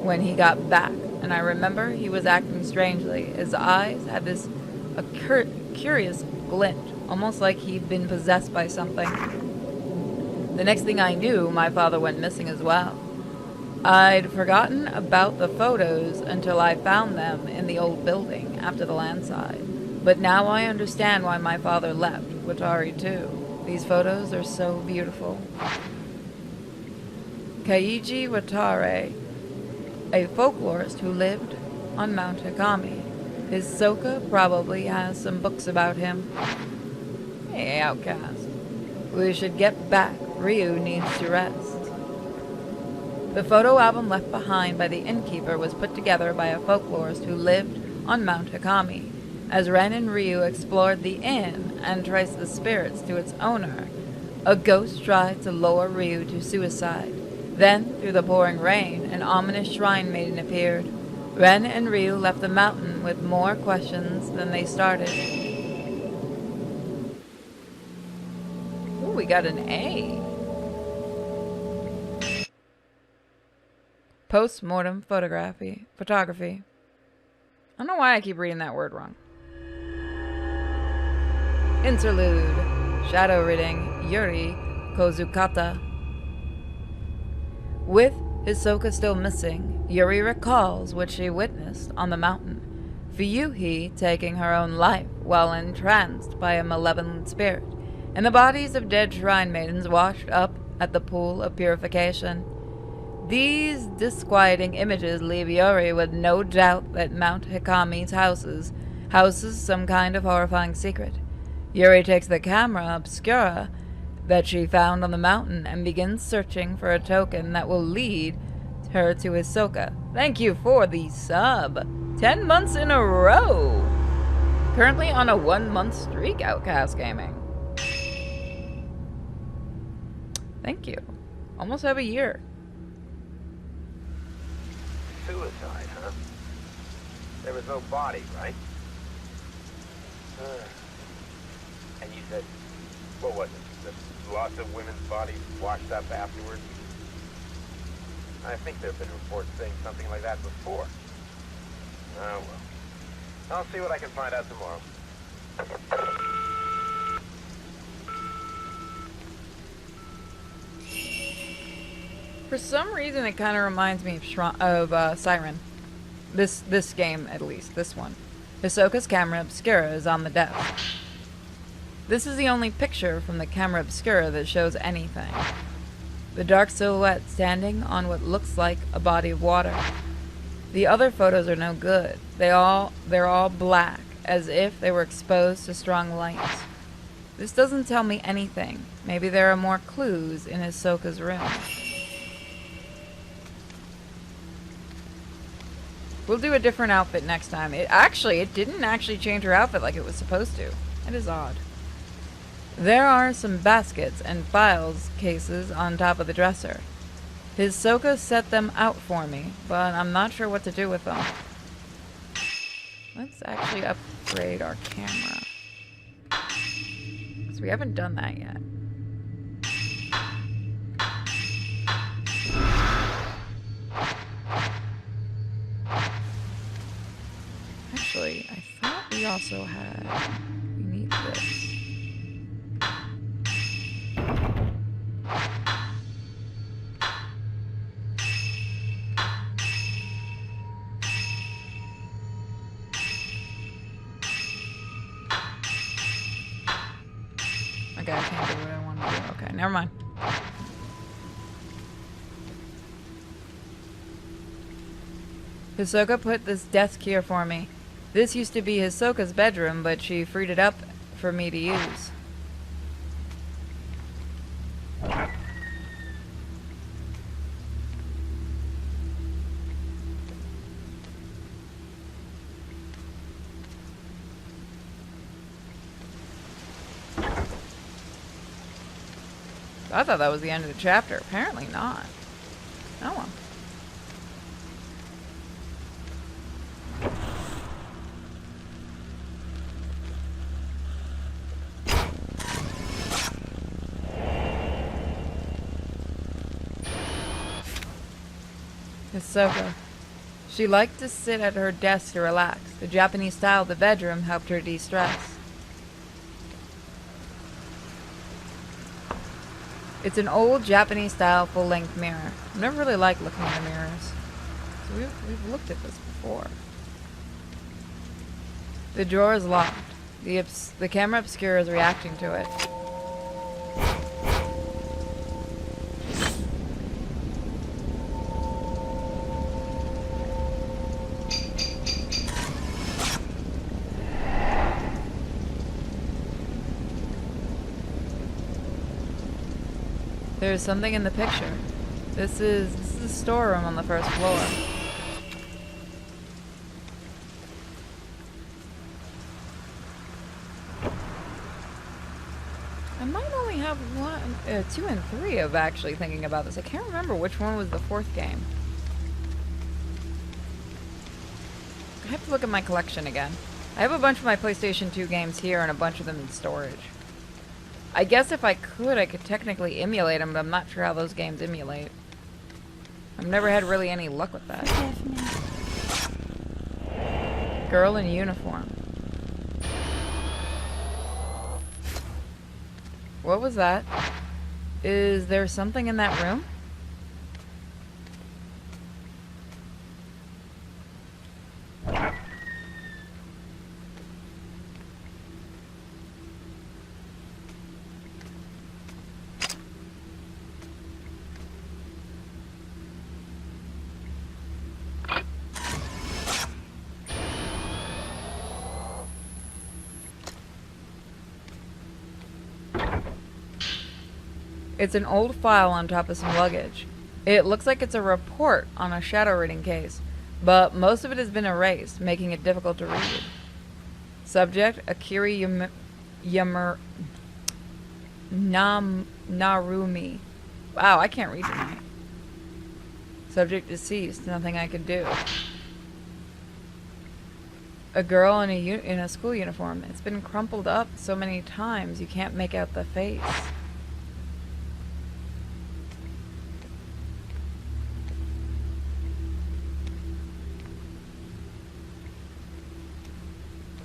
when he got back, and I remember he was acting strangely. His eyes had this curious glint, almost like he'd been possessed by something. The next thing I knew, my father went missing as well. I'd forgotten about the photos until I found them in the old building after the landslide. But now I understand why my father left, Watari too. These photos are so beautiful. Kaiji Watare, a folklorist who lived on Mount Hikami. His Soka probably has some books about him. Hey, outcast. We should get back. Ryu needs to rest. The photo album left behind by the innkeeper was put together by a folklorist who lived on Mount Hikami. As Ren and Ryu explored the inn and traced the spirits to its owner, a ghost tried to lure Ryu to suicide. Then, through the pouring rain, an ominous shrine maiden appeared. Ren and Ryu left the mountain with more questions than they started. Ooh, we got an A. Post-mortem photography. I don't know why I keep reading that word wrong. Interlude. Shadow reading. Yuri Kozukata. With Hisoka still missing, Yuri recalls what she witnessed on the mountain. Fuyuhi taking her own life while entranced by a malevolent spirit, and the bodies of dead shrine maidens washed up at the pool of purification. These disquieting images leave Yuri with no doubt that Mount Hikami's houses some kind of horrifying secret. Yuri takes the camera obscura that she found on the mountain and begins searching for a token that will lead her to Hisoka. Thank you for the sub. 10 months in a row. Currently on a 1-month streak, Outcast Gaming. Thank you. Almost have a year.
Suicide, huh? There was no body, right? And you said, what was it? That lots of women's bodies washed up afterwards? I think there have been reports saying something like that before. Oh, well. I'll see what I can find out tomorrow.
For some reason, it kind of reminds me of Siren. This game, at least. This one. Hisoka's camera obscura is on the desk. This is the only picture from the camera obscura that shows anything. The dark silhouette standing on what looks like a body of water. The other photos are no good. They're all black, as if they were exposed to strong lights. This doesn't tell me anything. Maybe there are more clues in Hisoka's room. We'll do a different outfit next time. It didn't actually change her outfit like it was supposed to. It is odd. There are some baskets and files cases on top of the dresser. Hisoka set them out for me, but I'm not sure what to do with them. Let's actually upgrade our camera. Because we haven't done that yet. Actually, I thought we also had... We need this. Okay, I can't do what I want to do. Okay, never mind. Hisoka put this desk here for me. This used to be Hisoka's bedroom, but she freed it up for me to use. I thought that was the end of the chapter. Apparently not. Oh well. Hisoka. She liked to sit at her desk to relax. The Japanese style of the bedroom helped her de-stress. It's an old Japanese style full-length mirror. I've never really liked looking in the mirrors. So we've looked at this before. The drawer is locked. The camera obscura is reacting to it. There is something in the picture. This is the storeroom on the first floor. I might only have one, 2 and 3 of actually thinking about this. I can't remember which one was the 4th game. I have to look at my collection again. I have a bunch of my PlayStation 2 games here and a bunch of them in storage. I guess if I could technically emulate them, but I'm not sure how those games emulate. I've never had really any luck with that. Girl in uniform. What was that? Is there something in that room? It's an old file on top of some luggage. It looks like it's a report on a shadow reading case, but most of it has been erased, making it difficult to read. Subject, Akiri Narumi. Wow, I can't read tonight. Subject deceased, nothing I could do. A girl in a school uniform. It's been crumpled up so many times you can't make out the face.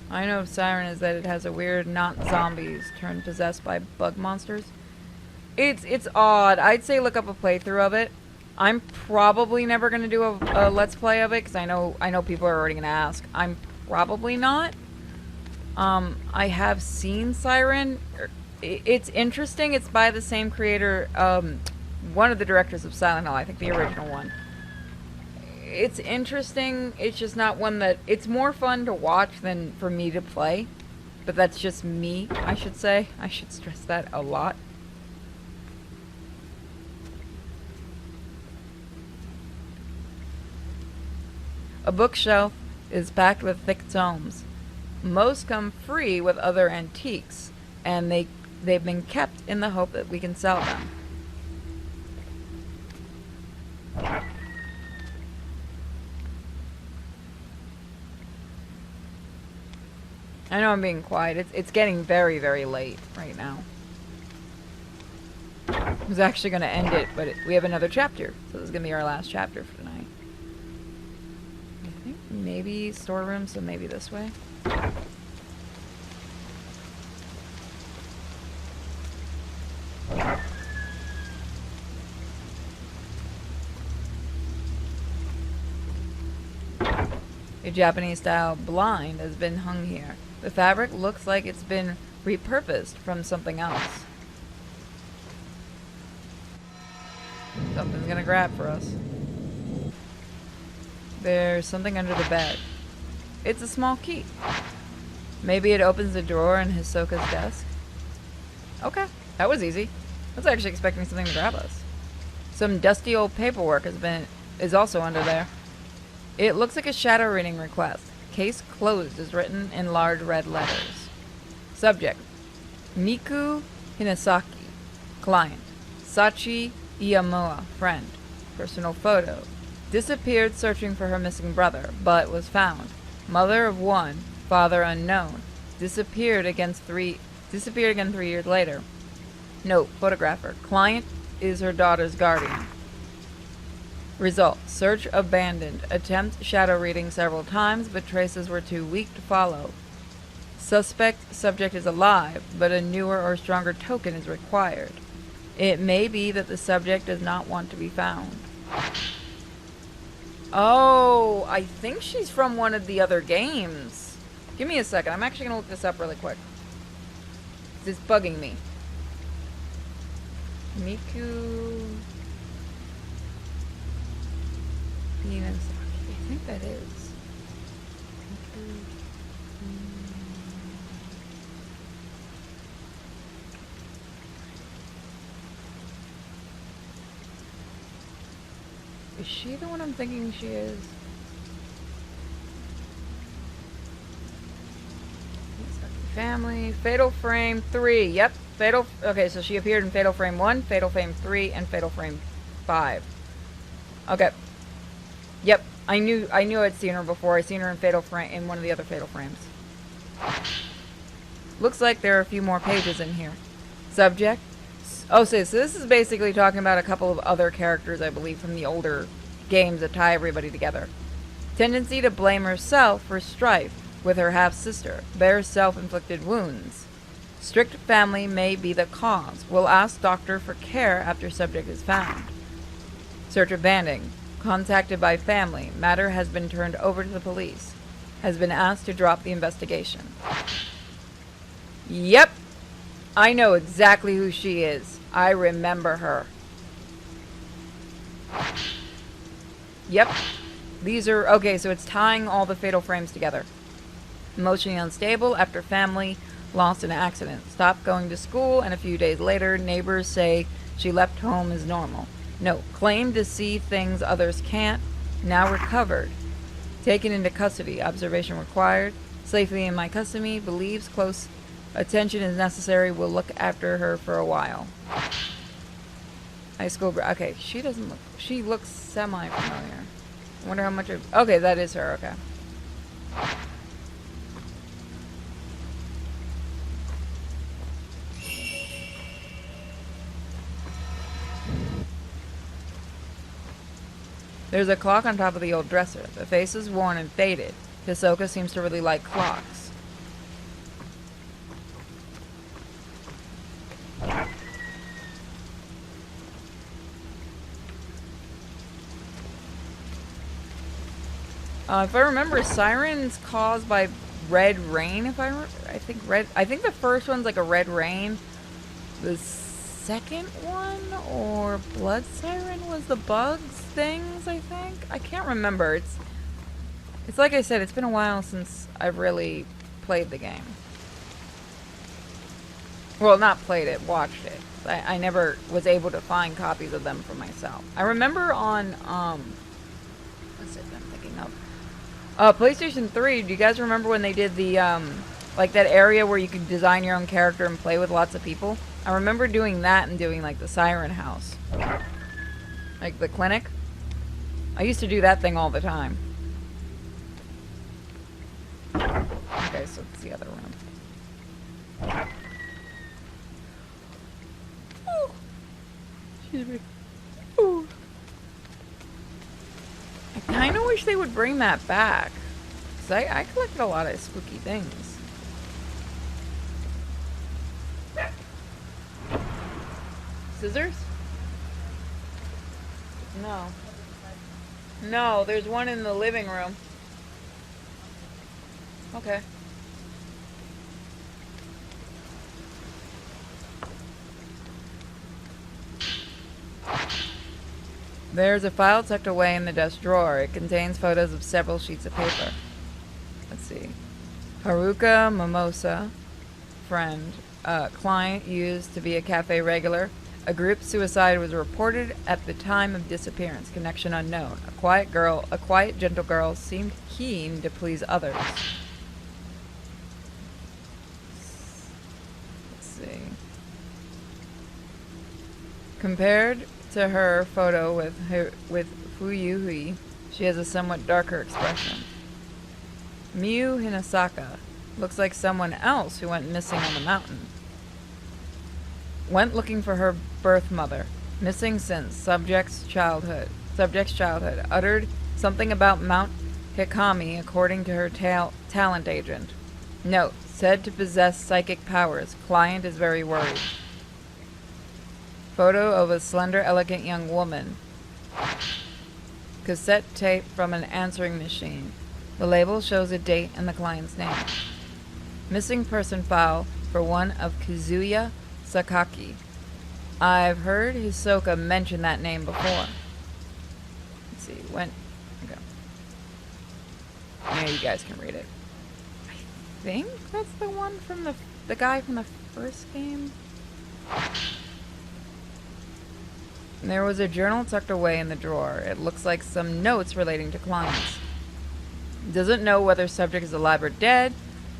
I know of Siren is that it has a weird not zombies turned possessed by bug monsters. It's odd. I'd say look up a playthrough of it. I'm probably never gonna do a let's play of it because I know people are already gonna ask. I'm probably not. I have seen Siren. It's interesting. It's by the same creator, one of the directors of Silent Hill. I think the original one. It's interesting. It's just not one that... It's more fun to watch than for me to play. But that's just me, I should say. I should stress that a lot. A bookshelf is packed with thick tomes. Most come free with other antiques, and they've been kept in the hope that we can sell them. I know I'm being quiet. It's getting very, very late right now. I was actually going to end it, but we have another chapter. So this is going to be our last chapter for tonight. I think maybe storeroom, so maybe this way. A Japanese-style blind has been hung here. The fabric looks like it's been repurposed from something else. Something's gonna grab for us. There's something under the bed. It's a small key. Maybe it opens a drawer in Hisoka's desk. Okay, that was easy. I was actually expecting something to grab us. Some dusty old paperwork is also under there. It looks like a shadow reading request. Case closed is written in large red letters. Subject: Miku Hinasaki. Client: Sachi Iyamoa. Friend. Personal photo: disappeared searching for her missing brother, but was found. Mother of 1, father unknown. Disappeared again 3 years later. Note: photographer. Client is her daughter's guardian. Result: search abandoned. Attempt shadow reading several times, but traces were too weak to follow. Subject is alive, but a newer or stronger token is required. It may be that the subject does not want to be found. Oh, I think she's from one of the other games. Give me a second. I'm actually going to look this up really quick. It's bugging me. Miku... I think that is. Is she the one I'm thinking she is? Family. Fatal Frame 3. Yep. Fatal. Okay, so she appeared in Fatal Frame 1, Fatal Frame 3, and Fatal Frame 5. Okay. Yep. I knew I'd seen her before. I seen her in Fatal Frame in one of the other Fatal Frames. Looks like there are a few more pages in here. Subject. Oh, so this is basically talking about a couple of other characters, I believe, from the older games that tie everybody together. Tendency to blame herself for strife with her half-sister. Bears self-inflicted wounds. Strict family may be the cause. Will ask doctor for care after subject is found. Search abandoned. Contacted by family. Matter has been turned over to the police. Has been asked to drop the investigation. Yep. I know exactly who she is. I remember her. Yep. These are... Okay, so it's tying all the Fatal Frames together. Emotionally unstable after family lost in an accident. Stopped going to school, and a few days later, neighbors say she left home as normal. No. Claimed to see things others can't. Now recovered. Taken into custody. Observation required. Safely in my custody. Believes close attention is necessary. Will look after her for a while. High school... Okay, she doesn't look... She looks semi-familiar. I wonder how much of... Okay, that is her. Okay. There's a clock on top of the old dresser. The face is worn and faded. Hisoka seems to really like clocks. If I remember, sirens caused by red rain. I think the first one's like a red rain. The second one, or blood siren, was the bugs things. I think I can't remember. It's like I said. It's been a while since I've really played the game. Well, not played it, watched it. I never was able to find copies of them for myself. I remember on what's it I'm thinking of? PlayStation 3, do you guys remember when they did the, like that area where you could design your own character and play with lots of people? I remember doing that and doing, like, the Siren House. Like, the clinic. I used to do that thing all the time. Okay, so it's the other room. Ooh. Excuse me. Ooh. I kind of wish they would bring that back. Because I collected a lot of spooky things. Scissors? No. No, there's one in the living room. Okay. There's a file tucked away in the desk drawer. It contains photos of several sheets of paper. Let's see. Haruka Mimosa, friend. Client used to be a cafe regular. A group suicide was reported at the time of disappearance. Connection unknown. A quiet, gentle girl seemed keen to please others. Let's see. Compared to her photo with Fuyuhui, she has a somewhat darker expression. Miu Hinasaka looks like someone else who went missing on the mountain. Went looking for her birth mother. Missing since subject's childhood. Uttered something about Mount Hikami according to her talent agent. Note, said to possess psychic powers. Client is very worried. Photo of a slender, elegant young woman. Cassette tape from an answering machine. The label shows a date and the client's name. Missing person file for one of Kazuya Sakaki. I've heard Hisoka mention that name before. Let's see, when... Okay. Yeah, you guys can read it. I think that's the one from the guy from the first game? There was a journal tucked away in the drawer. It looks like some notes relating to clients. Doesn't know whether subject is alive or dead.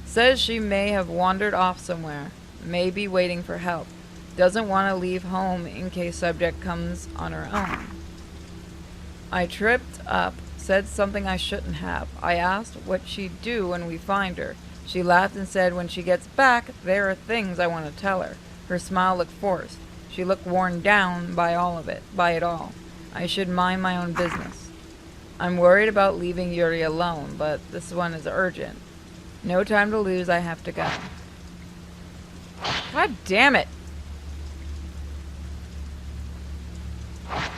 Says she may have wandered off somewhere. Maybe waiting for help. Doesn't want to leave home in case subject comes on her own. I tripped up, said something I shouldn't have. I asked what she'd do when we find her. She laughed and said when she gets back, there are things I want to tell her. Her smile looked forced. She looked worn down by it all. I should mind my own business. I'm worried about leaving Yuri alone, but this one is urgent. No time to lose, I have to go. God damn it! I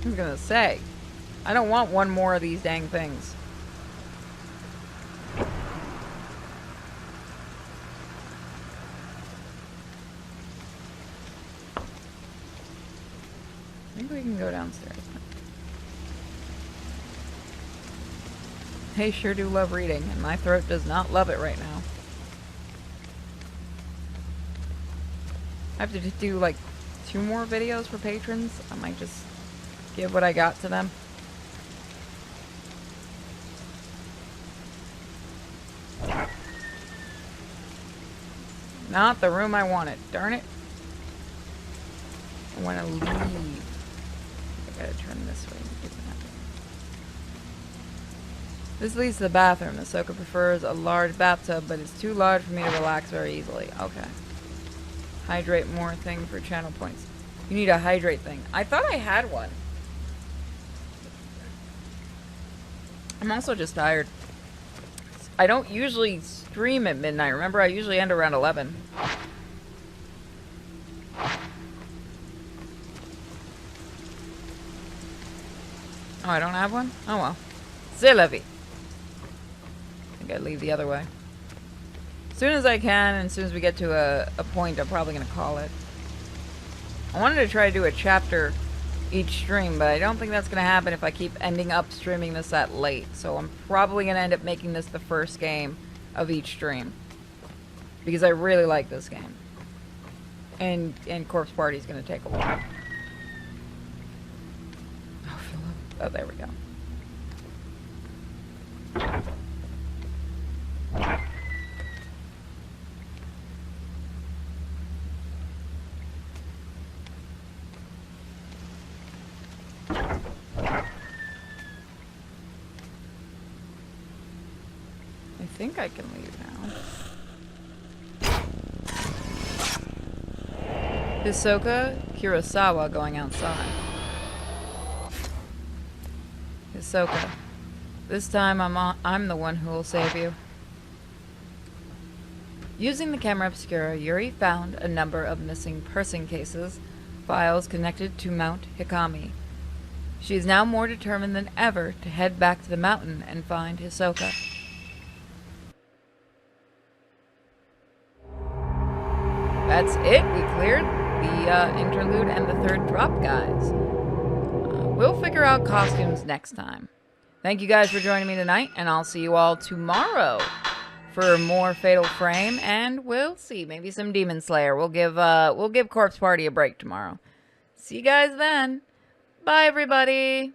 was gonna say, I don't want one more of these dang things. I think we can go downstairs. I sure do love reading, and my throat does not love it right now. I have to do like 2 more videos for patrons. I might just give what I got to them. Not the room I wanted. Darn it. I want to leave. I gotta turn this way. This leads to the bathroom. Ahsoka prefers a large bathtub, but it's too large for me to relax very easily. Okay. Hydrate more thing for channel points. You need a hydrate thing. I thought I had one. I'm also just tired. I don't usually stream at midnight. Remember, I usually end around 11. Oh, I don't have one? Oh well. C'est la vie. I think I'd leave the other way. As soon as I can, and as soon as we get to a point, I'm probably going to call it. I wanted to try to do a chapter each stream, but I don't think that's going to happen if I keep ending up streaming this that late. So I'm probably going to end up making this the first game of each stream. Because I really like this game. And Corpse Party is going to take a while. Oh, Philip. Oh, there we go. I think I can leave now. Hisoka Kurosawa going outside. Hisoka, this time I'm the one who will save you. Using the camera obscura, Yuri found a number of missing person cases, files connected to Mount Hikami. She is now more determined than ever to head back to the mountain and find Hisoka. That's it. We cleared the interlude and the 3rd drop, guys. We'll figure out costumes next time. Thank you guys for joining me tonight, and I'll see you all tomorrow for more Fatal Frame, and we'll see. Maybe some Demon Slayer. We'll give Corpse Party a break tomorrow. See you guys then. Bye, everybody.